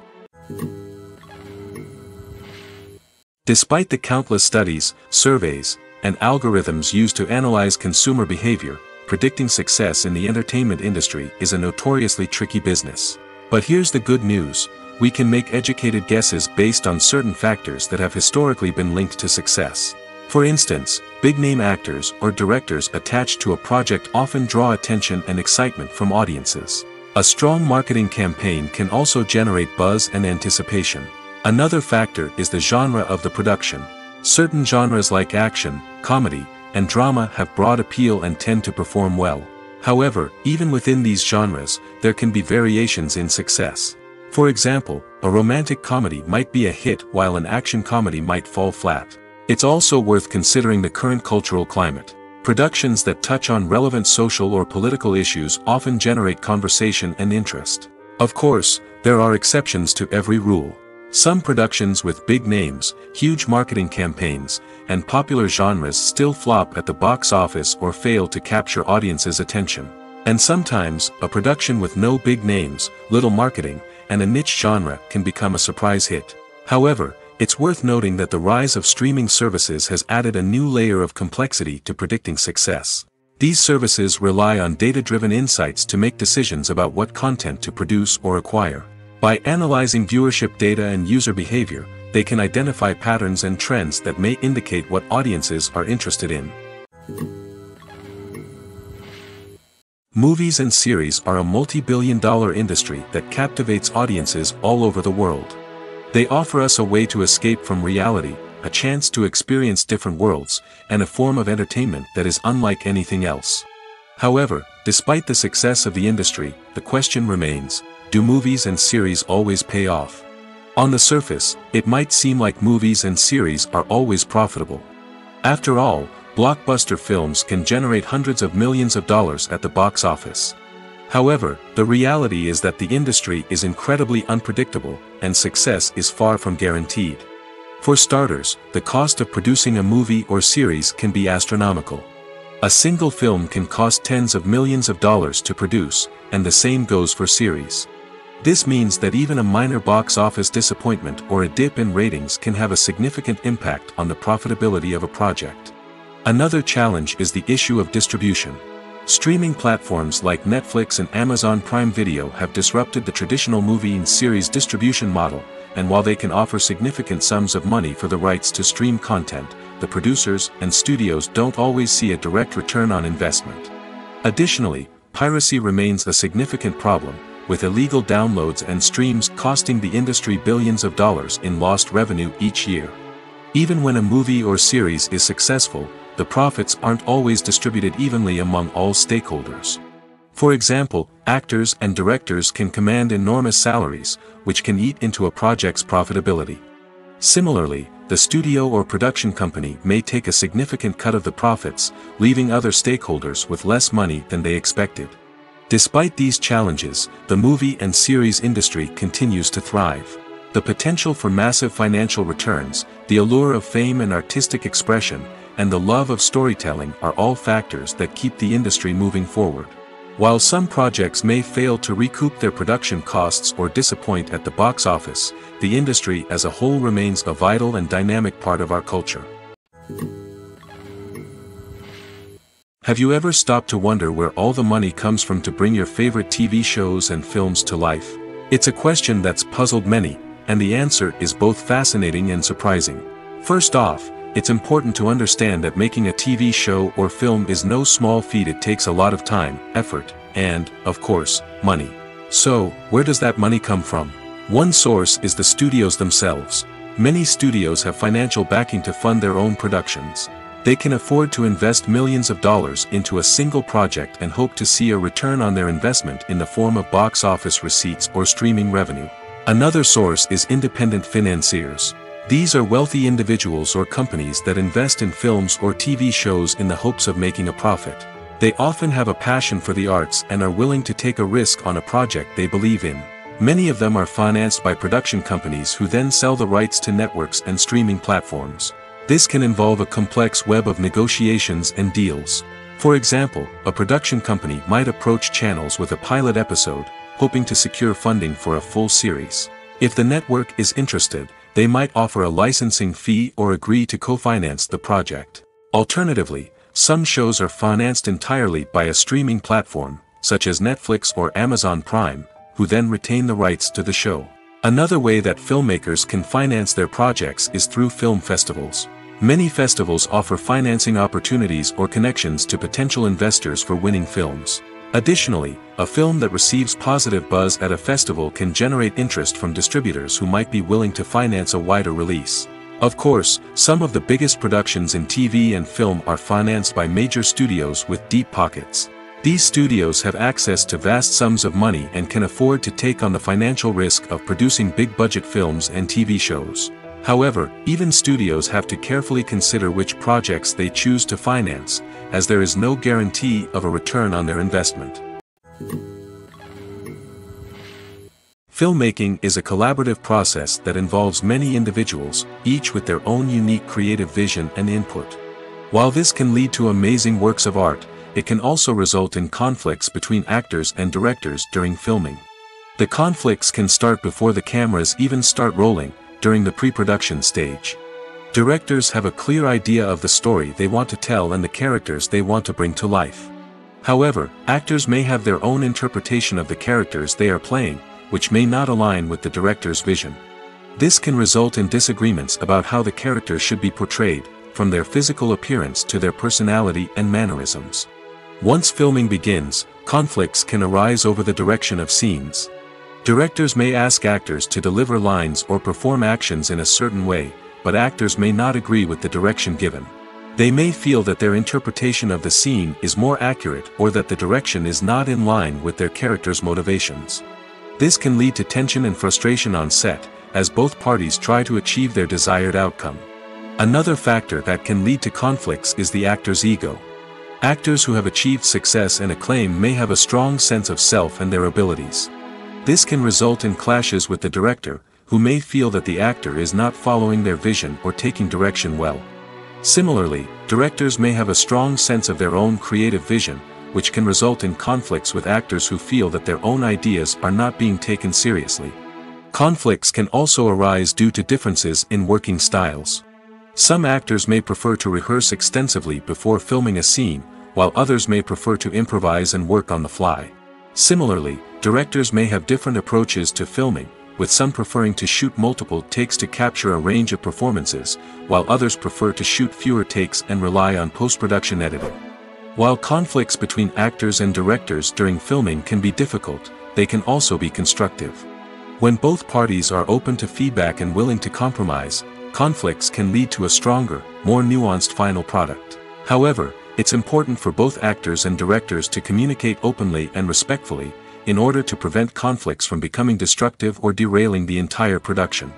Despite the countless studies, surveys, and algorithms used to analyze consumer behavior, predicting success in the entertainment industry is a notoriously tricky business. But here's the good news: we can make educated guesses based on certain factors that have historically been linked to success. For instance, big-name actors or directors attached to a project often draw attention and excitement from audiences. A strong marketing campaign can also generate buzz and anticipation. Another factor is the genre of the production. Certain genres like action, comedy, and drama have broad appeal and tend to perform well. However, even within these genres, there can be variations in success. For example, a romantic comedy might be a hit while an action comedy might fall flat. It's also worth considering the current cultural climate. Productions that touch on relevant social or political issues often generate conversation and interest. Of course, there are exceptions to every rule. Some productions with big names, huge marketing campaigns, and popular genres still flop at the box office or fail to capture audiences' attention. And sometimes, a production with no big names, little marketing, and a niche genre can become a surprise hit. However, it's worth noting that the rise of streaming services has added a new layer of complexity to predicting success. These services rely on data-driven insights to make decisions about what content to produce or acquire. By analyzing viewership data and user behavior, they can identify patterns and trends that may indicate what audiences are interested in. Movies and series are a multi-billion-dollar industry that captivates audiences all over the world. They offer us a way to escape from reality, a chance to experience different worlds, and a form of entertainment that is unlike anything else. However, despite the success of the industry, the question remains, do movies and series always pay off? On the surface, it might seem like movies and series are always profitable. After all, blockbuster films can generate hundreds of millions of dollars at the box office. However, the reality is that the industry is incredibly unpredictable, and success is far from guaranteed. For starters, the cost of producing a movie or series can be astronomical. A single film can cost tens of millions of dollars to produce, and the same goes for series. This means that even a minor box office disappointment or a dip in ratings can have a significant impact on the profitability of a project. Another challenge is the issue of distribution. Streaming platforms like Netflix and Amazon Prime Video have disrupted the traditional movie and series distribution model, and while they can offer significant sums of money for the rights to stream content, the producers and studios don't always see a direct return on investment. Additionally, piracy remains a significant problem, with illegal downloads and streams costing the industry billions of dollars in lost revenue each year. Even when a movie or series is successful, the profits aren't always distributed evenly among all stakeholders. For example, actors and directors can command enormous salaries, which can eat into a project's profitability. Similarly, the studio or production company may take a significant cut of the profits, leaving other stakeholders with less money than they expected. Despite these challenges, the movie and series industry continues to thrive. The potential for massive financial returns, the allure of fame and artistic expression, and the love of storytelling are all factors that keep the industry moving forward. While some projects may fail to recoup their production costs or disappoint at the box office, the industry as a whole remains a vital and dynamic part of our culture. Have you ever stopped to wonder where all the money comes from to bring your favorite TV shows and films to life? It's a question that's puzzled many, and the answer is both fascinating and surprising. First off, it's important to understand that making a TV show or film is no small feat. It takes a lot of time, effort, and, of course, money. So, where does that money come from? One source is the studios themselves. Many studios have financial backing to fund their own productions. They can afford to invest millions of dollars into a single project and hope to see a return on their investment in the form of box office receipts or streaming revenue. Another source is independent financiers. These are wealthy individuals or companies that invest in films or TV shows in the hopes of making a profit. They often have a passion for the arts and are willing to take a risk on a project they believe in. Many of them are financed by production companies who then sell the rights to networks and streaming platforms. This can involve a complex web of negotiations and deals. For example, a production company might approach channels with a pilot episode, hoping to secure funding for a full series. If the network is interested, they might offer a licensing fee or agree to co-finance the project. Alternatively, some shows are financed entirely by a streaming platform, such as Netflix or Amazon Prime, who then retain the rights to the show. Another way that filmmakers can finance their projects is through film festivals. Many festivals offer financing opportunities or connections to potential investors for winning films. Additionally, a film that receives positive buzz at a festival can generate interest from distributors who might be willing to finance a wider release. Of course, some of the biggest productions in TV and film are financed by major studios with deep pockets. These studios have access to vast sums of money and can afford to take on the financial risk of producing big-budget films and TV shows. However, even studios have to carefully consider which projects they choose to finance, as there is no guarantee of a return on their investment. Filmmaking is a collaborative process that involves many individuals, each with their own unique creative vision and input. While this can lead to amazing works of art, it can also result in conflicts between actors and directors during filming. The conflicts can start before the cameras even start rolling, during the pre-production stage. Directors have a clear idea of the story they want to tell and the characters they want to bring to life. However, actors may have their own interpretation of the characters they are playing, which may not align with the director's vision. This can result in disagreements about how the characters should be portrayed, from their physical appearance to their personality and mannerisms. Once filming begins, conflicts can arise over the direction of scenes. Directors may ask actors to deliver lines or perform actions in a certain way, but actors may not agree with the direction given. They may feel that their interpretation of the scene is more accurate or that the direction is not in line with their character's motivations. This can lead to tension and frustration on set, as both parties try to achieve their desired outcome. Another factor that can lead to conflicts is the actor's ego. Actors who have achieved success and acclaim may have a strong sense of self and their abilities. This can result in clashes with the director, who may feel that the actor is not following their vision or taking direction well. Similarly, directors may have a strong sense of their own creative vision, which can result in conflicts with actors who feel that their own ideas are not being taken seriously. Conflicts can also arise due to differences in working styles. Some actors may prefer to rehearse extensively before filming a scene, while others may prefer to improvise and work on the fly. Similarly, directors may have different approaches to filming, with some preferring to shoot multiple takes to capture a range of performances, while others prefer to shoot fewer takes and rely on post-production editing. While conflicts between actors and directors during filming can be difficult, they can also be constructive. When both parties are open to feedback and willing to compromise, conflicts can lead to a stronger, more nuanced final product. However, it's important for both actors and directors to communicate openly and respectfully, in order to prevent conflicts from becoming destructive or derailing the entire production.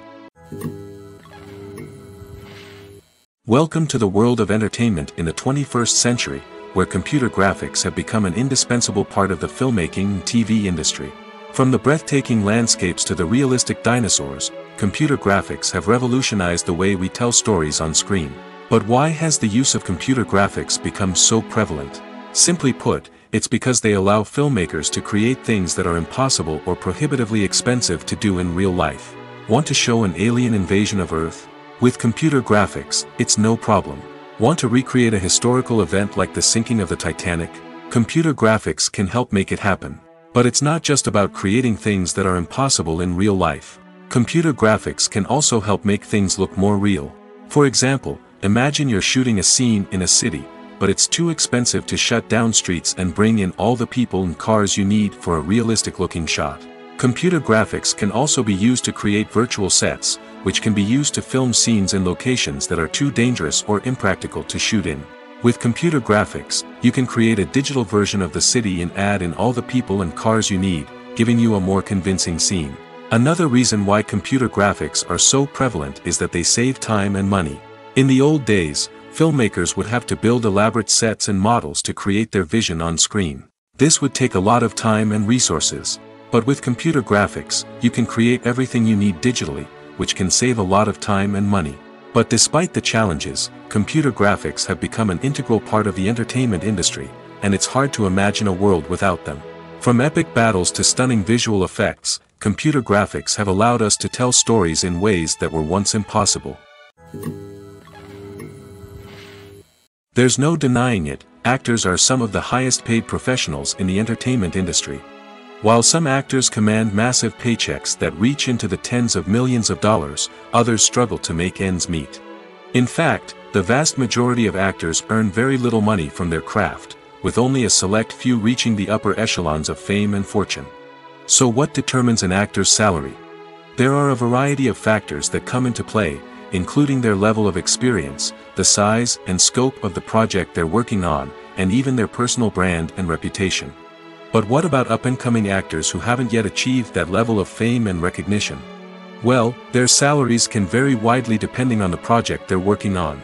Welcome to the world of entertainment in the 21st century, where computer graphics have become an indispensable part of the filmmaking and TV industry. From the breathtaking landscapes to the realistic dinosaurs, computer graphics have revolutionized the way we tell stories on screen. But why has the use of computer graphics become so prevalent? Simply put, it's because they allow filmmakers to create things that are impossible or prohibitively expensive to do in real life. Want to show an alien invasion of Earth? With computer graphics, it's no problem. Want to recreate a historical event like the sinking of the Titanic? Computer graphics can help make it happen. But it's not just about creating things that are impossible in real life. Computer graphics can also help make things look more real. For example, imagine you're shooting a scene in a city, but it's too expensive to shut down streets and bring in all the people and cars you need for a realistic-looking shot. Computer graphics can also be used to create virtual sets, which can be used to film scenes in locations that are too dangerous or impractical to shoot in. With computer graphics, you can create a digital version of the city and add in all the people and cars you need, giving you a more convincing scene. Another reason why computer graphics are so prevalent is that they save time and money. In the old days, filmmakers would have to build elaborate sets and models to create their vision on screen. This would take a lot of time and resources. But with computer graphics, you can create everything you need digitally, which can save a lot of time and money. But despite the challenges, computer graphics have become an integral part of the entertainment industry, and it's hard to imagine a world without them. From epic battles to stunning visual effects, computer graphics have allowed us to tell stories in ways that were once impossible. There's no denying it, actors are some of the highest paid professionals in the entertainment industry. While some actors command massive paychecks that reach into the tens of millions of dollars, others struggle to make ends meet. In fact, the vast majority of actors earn very little money from their craft, with only a select few reaching the upper echelons of fame and fortune. So what determines an actor's salary? There are a variety of factors that come into play, including their level of experience, the size and scope of the project they're working on, and even their personal brand and reputation. But what about up-and-coming actors who haven't yet achieved that level of fame and recognition? Well, their salaries can vary widely depending on the project they're working on.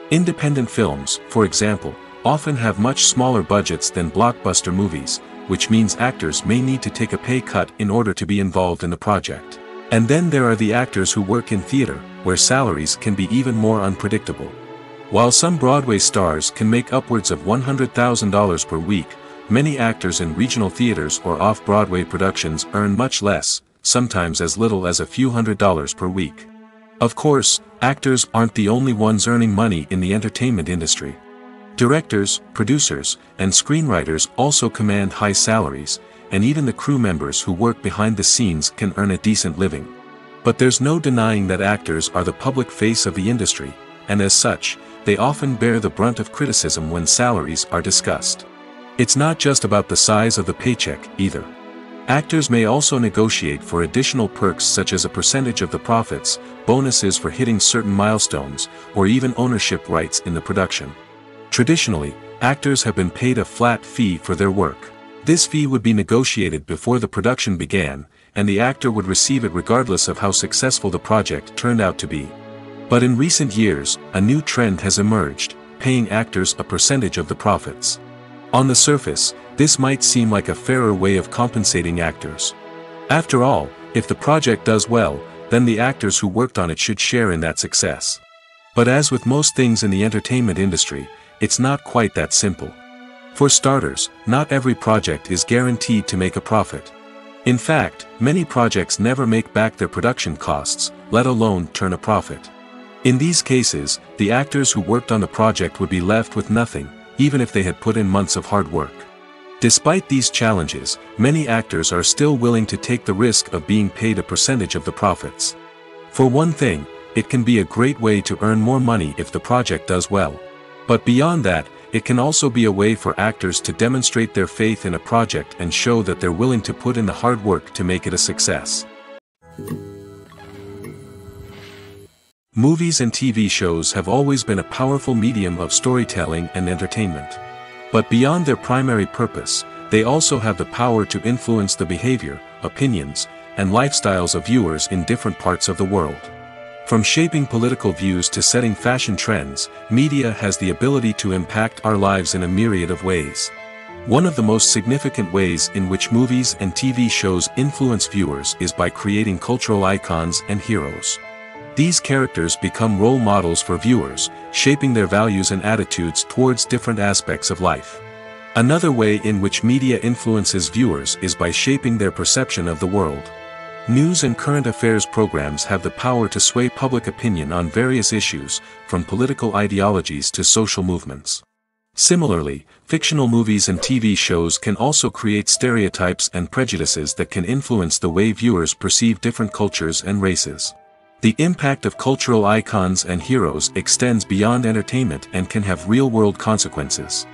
Independent films, for example, often have much smaller budgets than blockbuster movies, which means actors may need to take a pay cut in order to be involved in the project. And then there are the actors who work in theater, where salaries can be even more unpredictable. While some Broadway stars can make upwards of $100,000 per week, many actors in regional theaters or off-Broadway productions earn much less, sometimes as little as a few $100s per week. Of course, actors aren't the only ones earning money in the entertainment industry. Directors, producers, and screenwriters also command high salaries, and even the crew members who work behind the scenes can earn a decent living. But there's no denying that actors are the public face of the industry, and as such, they often bear the brunt of criticism when salaries are discussed. It's not just about the size of the paycheck, either. Actors may also negotiate for additional perks such as a percentage of the profits, bonuses for hitting certain milestones, or even ownership rights in the production. Traditionally, actors have been paid a flat fee for their work. This fee would be negotiated before the production began, and the actor would receive it regardless of how successful the project turned out to be. But in recent years, a new trend has emerged, paying actors a percentage of the profits. On the surface, this might seem like a fairer way of compensating actors. After all, if the project does well, then the actors who worked on it should share in that success. But as with most things in the entertainment industry, it's not quite that simple. For starters, not every project is guaranteed to make a profit. In fact, many projects never make back their production costs, let alone turn a profit. In these cases, the actors who worked on the project would be left with nothing, even if they had put in months of hard work. Despite these challenges, many actors are still willing to take the risk of being paid a percentage of the profits. For one thing, it can be a great way to earn more money if the project does well. But beyond that, it can also be a way for actors to demonstrate their faith in a project and show that they're willing to put in the hard work to make it a success. Movies and TV shows have always been a powerful medium of storytelling and entertainment. But beyond their primary purpose, they also have the power to influence the behavior, opinions, and lifestyles of viewers in different parts of the world. From shaping political views to setting fashion trends, media has the ability to impact our lives in a myriad of ways. One of the most significant ways in which movies and TV shows influence viewers is by creating cultural icons and heroes. These characters become role models for viewers, shaping their values and attitudes towards different aspects of life. Another way in which media influences viewers is by shaping their perception of the world. News and current affairs programs have the power to sway public opinion on various issues, from political ideologies to social movements. Similarly, fictional movies and TV shows can also create stereotypes and prejudices that can influence the way viewers perceive different cultures and races. The impact of cultural icons and heroes extends beyond entertainment and can have real-world consequences.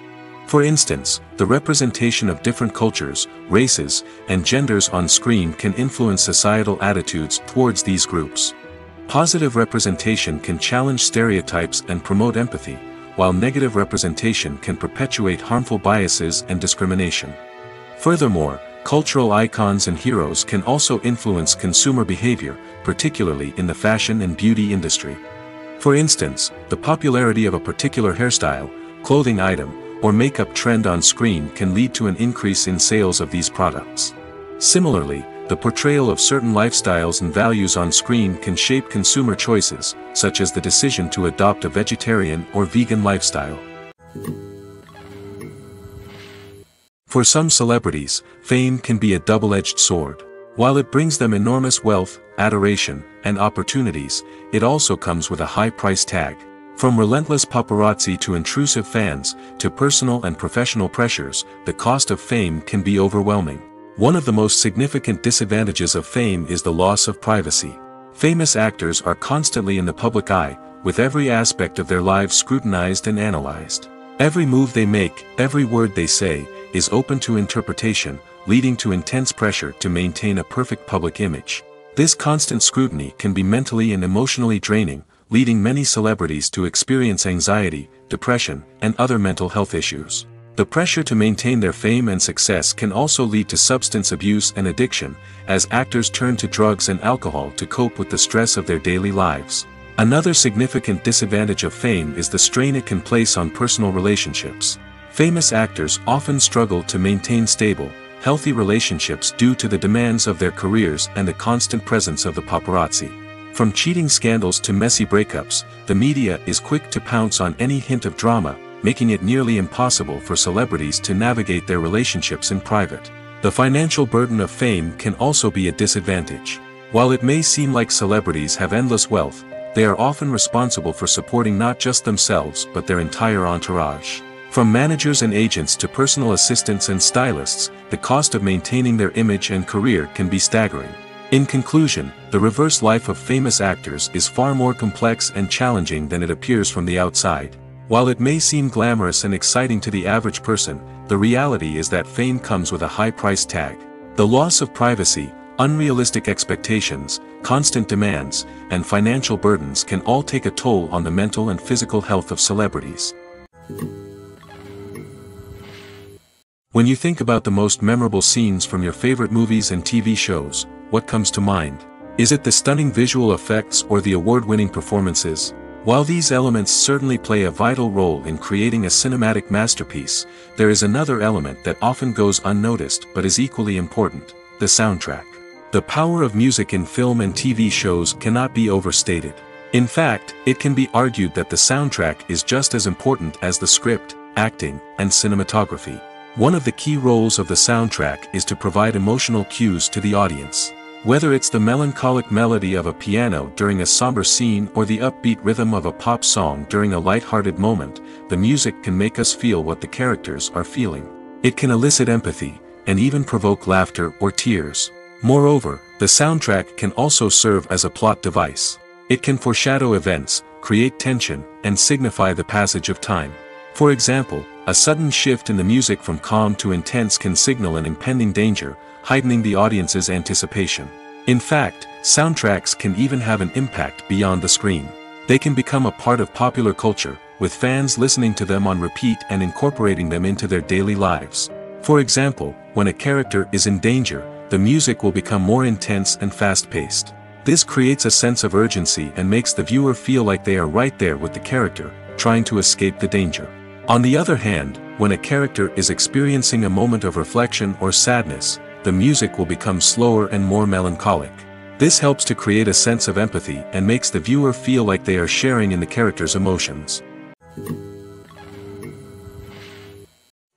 For instance, the representation of different cultures, races, and genders on screen can influence societal attitudes towards these groups. Positive representation can challenge stereotypes and promote empathy, while negative representation can perpetuate harmful biases and discrimination. Furthermore, cultural icons and heroes can also influence consumer behavior, particularly in the fashion and beauty industry. For instance, the popularity of a particular hairstyle, clothing item, or makeup trend on screen can lead to an increase in sales of these products. Similarly, the portrayal of certain lifestyles and values on screen can shape consumer choices, such as the decision to adopt a vegetarian or vegan lifestyle. For some celebrities, fame can be a double-edged sword. While it brings them enormous wealth, adoration, and opportunities, it also comes with a high price tag. From relentless paparazzi to intrusive fans, to personal and professional pressures, the cost of fame can be overwhelming. One of the most significant disadvantages of fame is the loss of privacy. Famous actors are constantly in the public eye, with every aspect of their lives scrutinized and analyzed. Every move they make, every word they say, is open to interpretation, leading to intense pressure to maintain a perfect public image. This constant scrutiny can be mentally and emotionally draining, leading many celebrities to experience anxiety, depression, and other mental health issues. The pressure to maintain their fame and success can also lead to substance abuse and addiction, as actors turn to drugs and alcohol to cope with the stress of their daily lives. Another significant disadvantage of fame is the strain it can place on personal relationships. Famous actors often struggle to maintain stable, healthy relationships due to the demands of their careers and the constant presence of the paparazzi. From cheating scandals to messy breakups, the media is quick to pounce on any hint of drama, making it nearly impossible for celebrities to navigate their relationships in private. The financial burden of fame can also be a disadvantage. While it may seem like celebrities have endless wealth, they are often responsible for supporting not just themselves but their entire entourage. From managers and agents to personal assistants and stylists, the cost of maintaining their image and career can be staggering. In conclusion, the reverse life of famous actors is far more complex and challenging than it appears from the outside. While it may seem glamorous and exciting to the average person, the reality is that fame comes with a high price tag. The loss of privacy, unrealistic expectations, constant demands, and financial burdens can all take a toll on the mental and physical health of celebrities. When you think about the most memorable scenes from your favorite movies and TV shows, what comes to mind? Is it the stunning visual effects or the award-winning performances? While these elements certainly play a vital role in creating a cinematic masterpiece, there is another element that often goes unnoticed but is equally important: the soundtrack. The power of music in film and TV shows cannot be overstated. In fact, it can be argued that the soundtrack is just as important as the script, acting, and cinematography. One of the key roles of the soundtrack is to provide emotional cues to the audience. Whether it's the melancholic melody of a piano during a somber scene or the upbeat rhythm of a pop song during a light-hearted moment, the music can make us feel what the characters are feeling. It can elicit empathy, and even provoke laughter or tears. Moreover, the soundtrack can also serve as a plot device. It can foreshadow events, create tension, and signify the passage of time. For example, a sudden shift in the music from calm to intense can signal an impending danger, heightening the audience's anticipation. In fact, soundtracks can even have an impact beyond the screen. They can become a part of popular culture, with fans listening to them on repeat and incorporating them into their daily lives. For example, when a character is in danger, the music will become more intense and fast-paced. This creates a sense of urgency and makes the viewer feel like they are right there with the character, trying to escape the danger. On the other hand, when a character is experiencing a moment of reflection or sadness, the music will become slower and more melancholic. This helps to create a sense of empathy and makes the viewer feel like they are sharing in the character's emotions.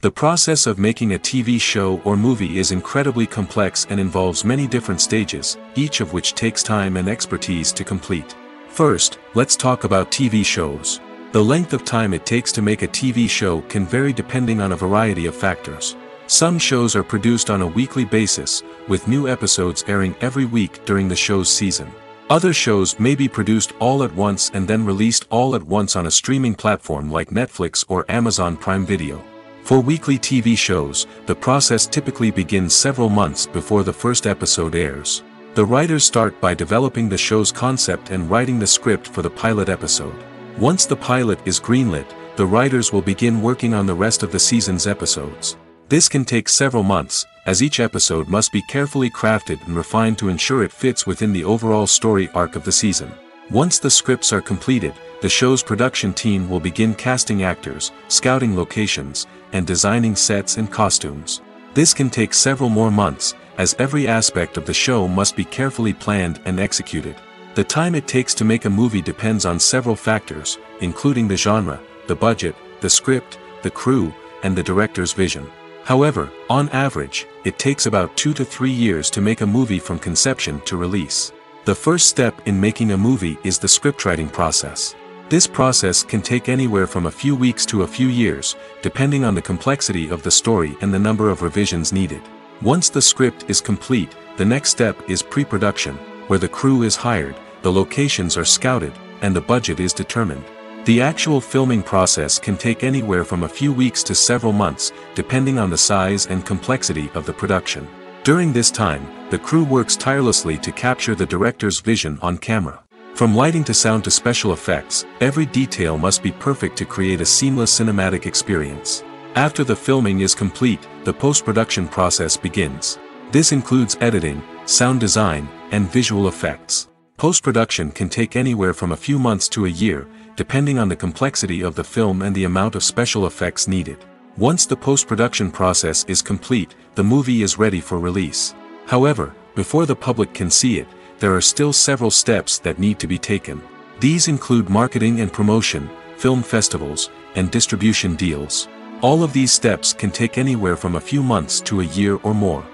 The process of making a TV show or movie is incredibly complex and involves many different stages, each of which takes time and expertise to complete. First, let's talk about TV shows. The length of time it takes to make a TV show can vary depending on a variety of factors. Some shows are produced on a weekly basis, with new episodes airing every week during the show's season. Other shows may be produced all at once and then released all at once on a streaming platform like Netflix or Amazon Prime Video. For weekly TV shows, the process typically begins several months before the first episode airs. The writers start by developing the show's concept and writing the script for the pilot episode. Once the pilot is greenlit, the writers will begin working on the rest of the season's episodes. This can take several months, as each episode must be carefully crafted and refined to ensure it fits within the overall story arc of the season. Once the scripts are completed, the show's production team will begin casting actors, scouting locations, and designing sets and costumes. This can take several more months, as every aspect of the show must be carefully planned and executed. The time it takes to make a movie depends on several factors, including the genre, the budget, the script, the crew, and the director's vision. However, on average, it takes about 2 to 3 years to make a movie from conception to release. The first step in making a movie is the scriptwriting process. This process can take anywhere from a few weeks to a few years, depending on the complexity of the story and the number of revisions needed. Once the script is complete, the next step is pre-production, where the crew is hired, the locations are scouted, and the budget is determined. The actual filming process can take anywhere from a few weeks to several months, depending on the size and complexity of the production. During this time, the crew works tirelessly to capture the director's vision on camera. From lighting to sound to special effects, every detail must be perfect to create a seamless cinematic experience. After the filming is complete, the post-production process begins. This includes editing, sound design, and visual effects. Post-production can take anywhere from a few months to a year, depending on the complexity of the film and the amount of special effects needed. Once the post-production process is complete, the movie is ready for release. However, before the public can see it, there are still several steps that need to be taken. These include marketing and promotion, film festivals, and distribution deals. All of these steps can take anywhere from a few months to a year or more.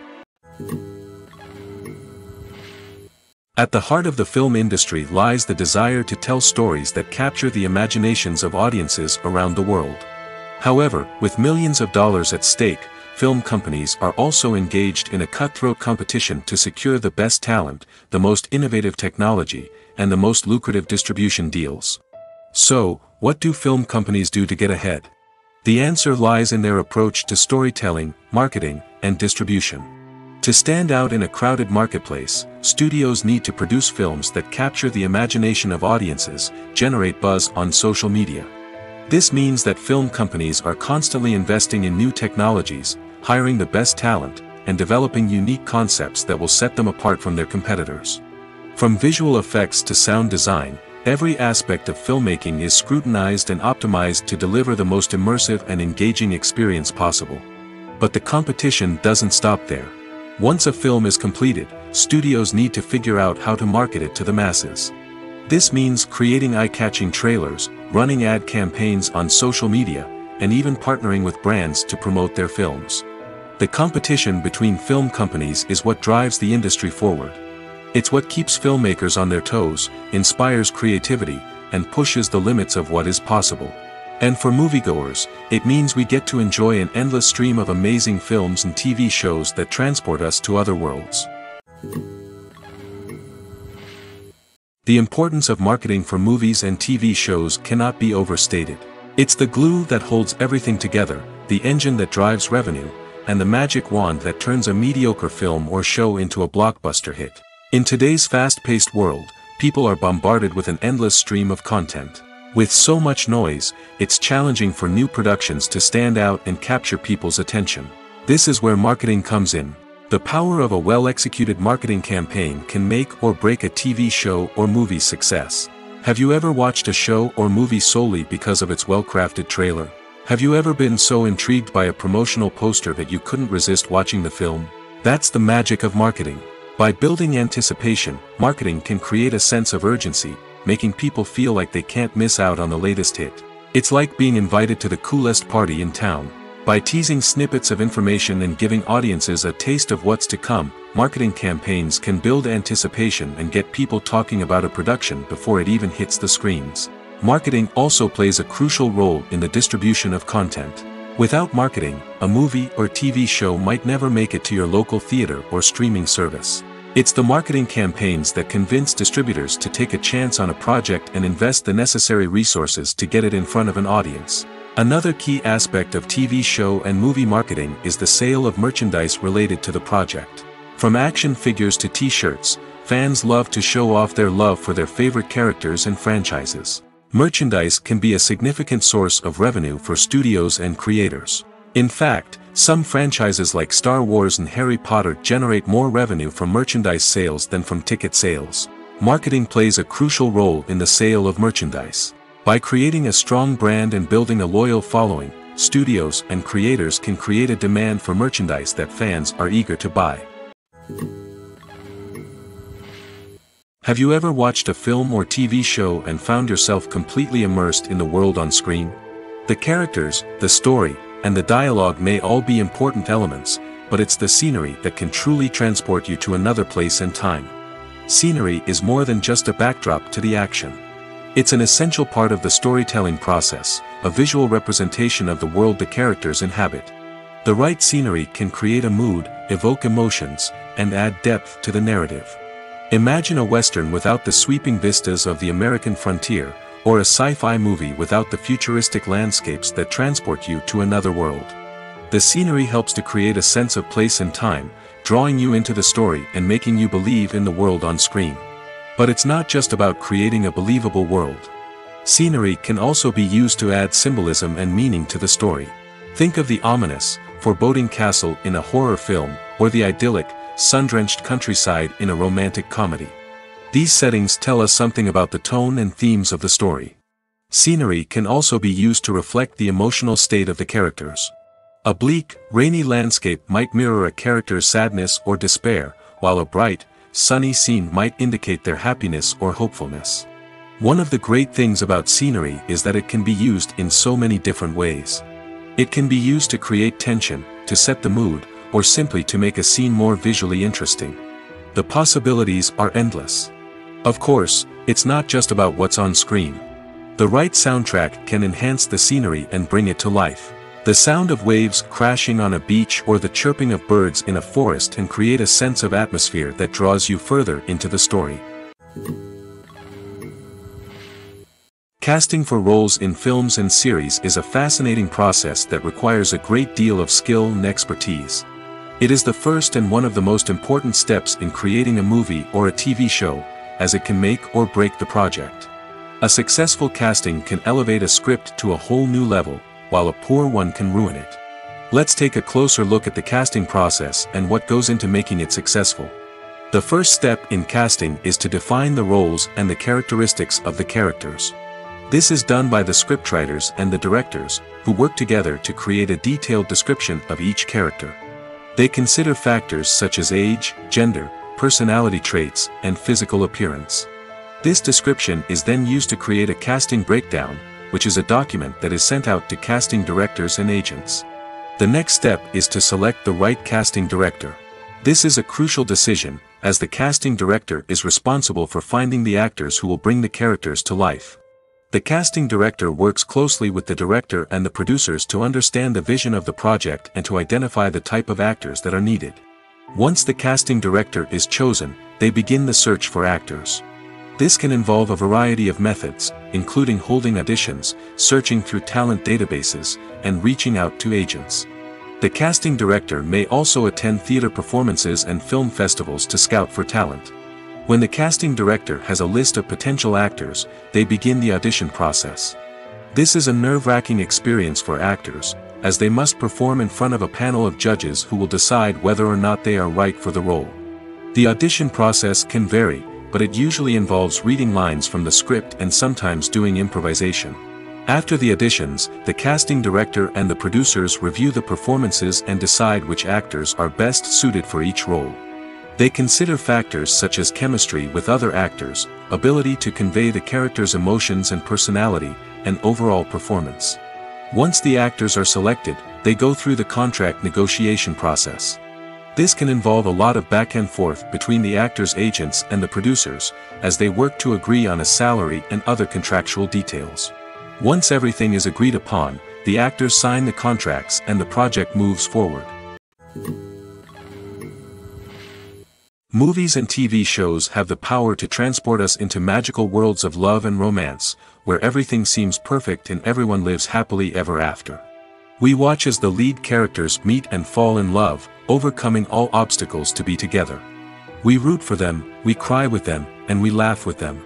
At the heart of the film industry lies the desire to tell stories that capture the imaginations of audiences around the world. However, with millions of dollars at stake, film companies are also engaged in a cutthroat competition to secure the best talent, the most innovative technology, and the most lucrative distribution deals. So, what do film companies do to get ahead? The answer lies in their approach to storytelling, marketing, and distribution. To stand out in a crowded marketplace, studios need to produce films that capture the imagination of audiences, generate buzz on social media. This means that film companies are constantly investing in new technologies, hiring the best talent, and developing unique concepts that will set them apart from their competitors. From visual effects to sound design, every aspect of filmmaking is scrutinized and optimized to deliver the most immersive and engaging experience possible. But the competition doesn't stop there. Once a film is completed, studios need to figure out how to market it to the masses. This means creating eye-catching trailers, running ad campaigns on social media, and even partnering with brands to promote their films. The competition between film companies is what drives the industry forward. It's what keeps filmmakers on their toes, inspires creativity, and pushes the limits of what is possible. And for moviegoers, it means we get to enjoy an endless stream of amazing films and TV shows that transport us to other worlds. The importance of marketing for movies and TV shows cannot be overstated. It's the glue that holds everything together, the engine that drives revenue, and the magic wand that turns a mediocre film or show into a blockbuster hit. In today's fast-paced world, people are bombarded with an endless stream of content. With so much noise, it's challenging for new productions to stand out and capture people's attention. This is where marketing comes in. The power of a well-executed marketing campaign can make or break a TV show or movie's success. Have you ever watched a show or movie solely because of its well-crafted trailer? Have you ever been so intrigued by a promotional poster that you couldn't resist watching the film? That's the magic of marketing. By building anticipation, marketing can create a sense of urgency, making people feel like they can't miss out on the latest hit. It's like being invited to the coolest party in town. By teasing snippets of information and giving audiences a taste of what's to come, marketing campaigns can build anticipation and get people talking about a production before it even hits the screens. Marketing also plays a crucial role in the distribution of content. Without marketing, a movie or TV show might never make it to your local theater or streaming service. It's the marketing campaigns that convince distributors to take a chance on a project and invest the necessary resources to get it in front of an audience. Another key aspect of TV show and movie marketing is the sale of merchandise related to the project. From action figures to t-shirts, fans love to show off their love for their favorite characters and franchises. Merchandise can be a significant source of revenue for studios and creators. In fact, some franchises like Star Wars and Harry Potter generate more revenue from merchandise sales than from ticket sales. Marketing plays a crucial role in the sale of merchandise. By creating a strong brand and building a loyal following, studios and creators can create a demand for merchandise that fans are eager to buy. Have you ever watched a film or TV show and found yourself completely immersed in the world on screen? The characters, the story, and the dialogue may all be important elements, but it's the scenery that can truly transport you to another place and time. Scenery is more than just a backdrop to the action. It's an essential part of the storytelling process, a visual representation of the world the characters inhabit. The right scenery can create a mood, evoke emotions, and add depth to the narrative. Imagine a Western without the sweeping vistas of the American frontier, or a sci-fi movie without the futuristic landscapes that transport you to another world. The scenery helps to create a sense of place and time, drawing you into the story and making you believe in the world on screen. But it's not just about creating a believable world. Scenery can also be used to add symbolism and meaning to the story. Think of the ominous, foreboding castle in a horror film, or the idyllic, sun-drenched countryside in a romantic comedy. These settings tell us something about the tone and themes of the story. Scenery can also be used to reflect the emotional state of the characters. A bleak, rainy landscape might mirror a character's sadness or despair, while a bright, sunny scene might indicate their happiness or hopefulness. One of the great things about scenery is that it can be used in so many different ways. It can be used to create tension, to set the mood, or simply to make a scene more visually interesting. The possibilities are endless. Of course, it's not just about what's on screen. The right soundtrack can enhance the scenery and bring it to life. The sound of waves crashing on a beach or the chirping of birds in a forest can create a sense of atmosphere that draws you further into the story. Casting for roles in films and series is a fascinating process that requires a great deal of skill and expertise. It is the first and one of the most important steps in creating a movie or a TV show, as it can make or break the project. A successful casting can elevate a script to a whole new level, while a poor one can ruin it. Let's take a closer look at the casting process and what goes into making it successful. The first step in casting is to define the roles and the characteristics of the characters. This is done by the scriptwriters and the directors, who work together to create a detailed description of each character. They consider factors such as age, gender, personality traits, and physical appearance. This description is then used to create a casting breakdown, which is a document that is sent out to casting directors and agents. The next step is to select the right casting director. This is a crucial decision, as the casting director is responsible for finding the actors who will bring the characters to life. The casting director works closely with the director and the producers to understand the vision of the project and to identify the type of actors that are needed. Once the casting director is chosen, they begin the search for actors. This can involve a variety of methods, including holding auditions, searching through talent databases, and reaching out to agents. The casting director may also attend theater performances and film festivals to scout for talent. When the casting director has a list of potential actors, they begin the audition process. This is a nerve-wracking experience for actors, as they must perform in front of a panel of judges who will decide whether or not they are right for the role. The audition process can vary, but it usually involves reading lines from the script and sometimes doing improvisation. After the auditions, the casting director and the producers review the performances and decide which actors are best suited for each role. They consider factors such as chemistry with other actors, ability to convey the character's emotions and personality, and overall performance. Once the actors are selected, they go through the contract negotiation process. This can involve a lot of back and forth between the actors' agents and the producers, as they work to agree on a salary and other contractual details. Once everything is agreed upon, the actors sign the contracts and the project moves forward. Movies and TV shows have the power to transport us into magical worlds of love and romance, where everything seems perfect and everyone lives happily ever after. We watch as the lead characters meet and fall in love, overcoming all obstacles to be together. We root for them, we cry with them, and we laugh with them.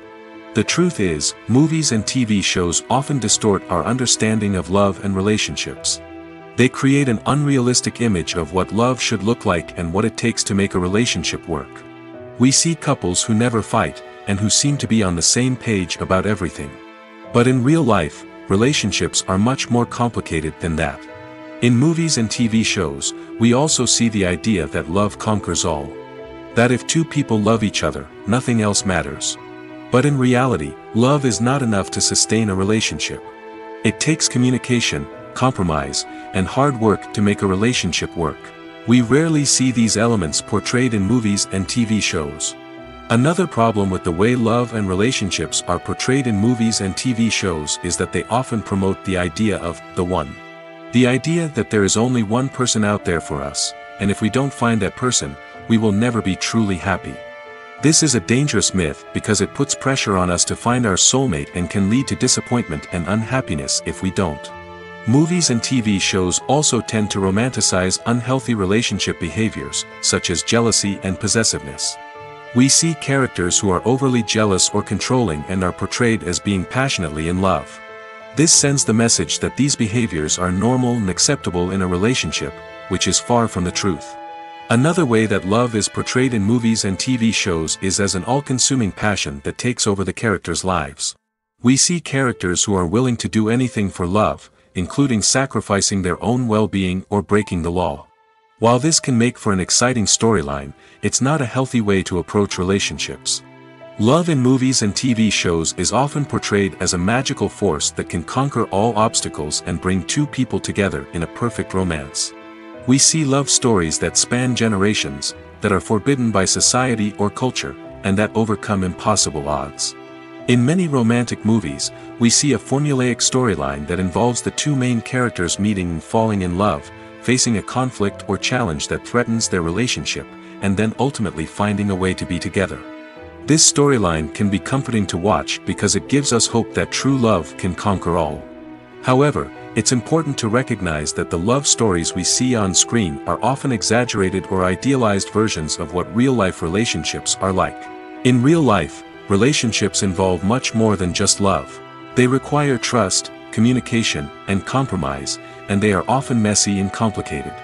The truth is, movies and TV shows often distort our understanding of love and relationships. They create an unrealistic image of what love should look like and what it takes to make a relationship work. We see couples who never fight, and who seem to be on the same page about everything. But in real life, relationships are much more complicated than that. In movies and TV shows, we also see the idea that love conquers all. That if two people love each other, nothing else matters. But in reality, love is not enough to sustain a relationship. It takes communication, compromise, and hard work to make a relationship work. We rarely see these elements portrayed in movies and TV shows. Another problem with the way love and relationships are portrayed in movies and TV shows is that they often promote the idea of the one. The idea that there is only one person out there for us, and if we don't find that person, we will never be truly happy. This is a dangerous myth because it puts pressure on us to find our soulmate and can lead to disappointment and unhappiness if we don't. Movies and TV shows also tend to romanticize unhealthy relationship behaviors, such as jealousy and possessiveness. We see characters who are overly jealous or controlling and are portrayed as being passionately in love. This sends the message that these behaviors are normal and acceptable in a relationship, which is far from the truth. Another way that love is portrayed in movies and TV shows is as an all-consuming passion that takes over the characters' lives. We see characters who are willing to do anything for love, including sacrificing their own well-being or breaking the law. While this can make for an exciting storyline, it's not a healthy way to approach relationships. Love in movies and TV shows is often portrayed as a magical force that can conquer all obstacles and bring two people together in a perfect romance. We see love stories that span generations, that are forbidden by society or culture, and that overcome impossible odds. In many romantic movies, we see a formulaic storyline that involves the two main characters meeting and falling in love, facing a conflict or challenge that threatens their relationship, and then ultimately finding a way to be together. This storyline can be comforting to watch because it gives us hope that true love can conquer all. However, it's important to recognize that the love stories we see on screen are often exaggerated or idealized versions of what real-life relationships are like. In real life, relationships involve much more than just love. They require trust, communication, and compromise, and they are often messy and complicated.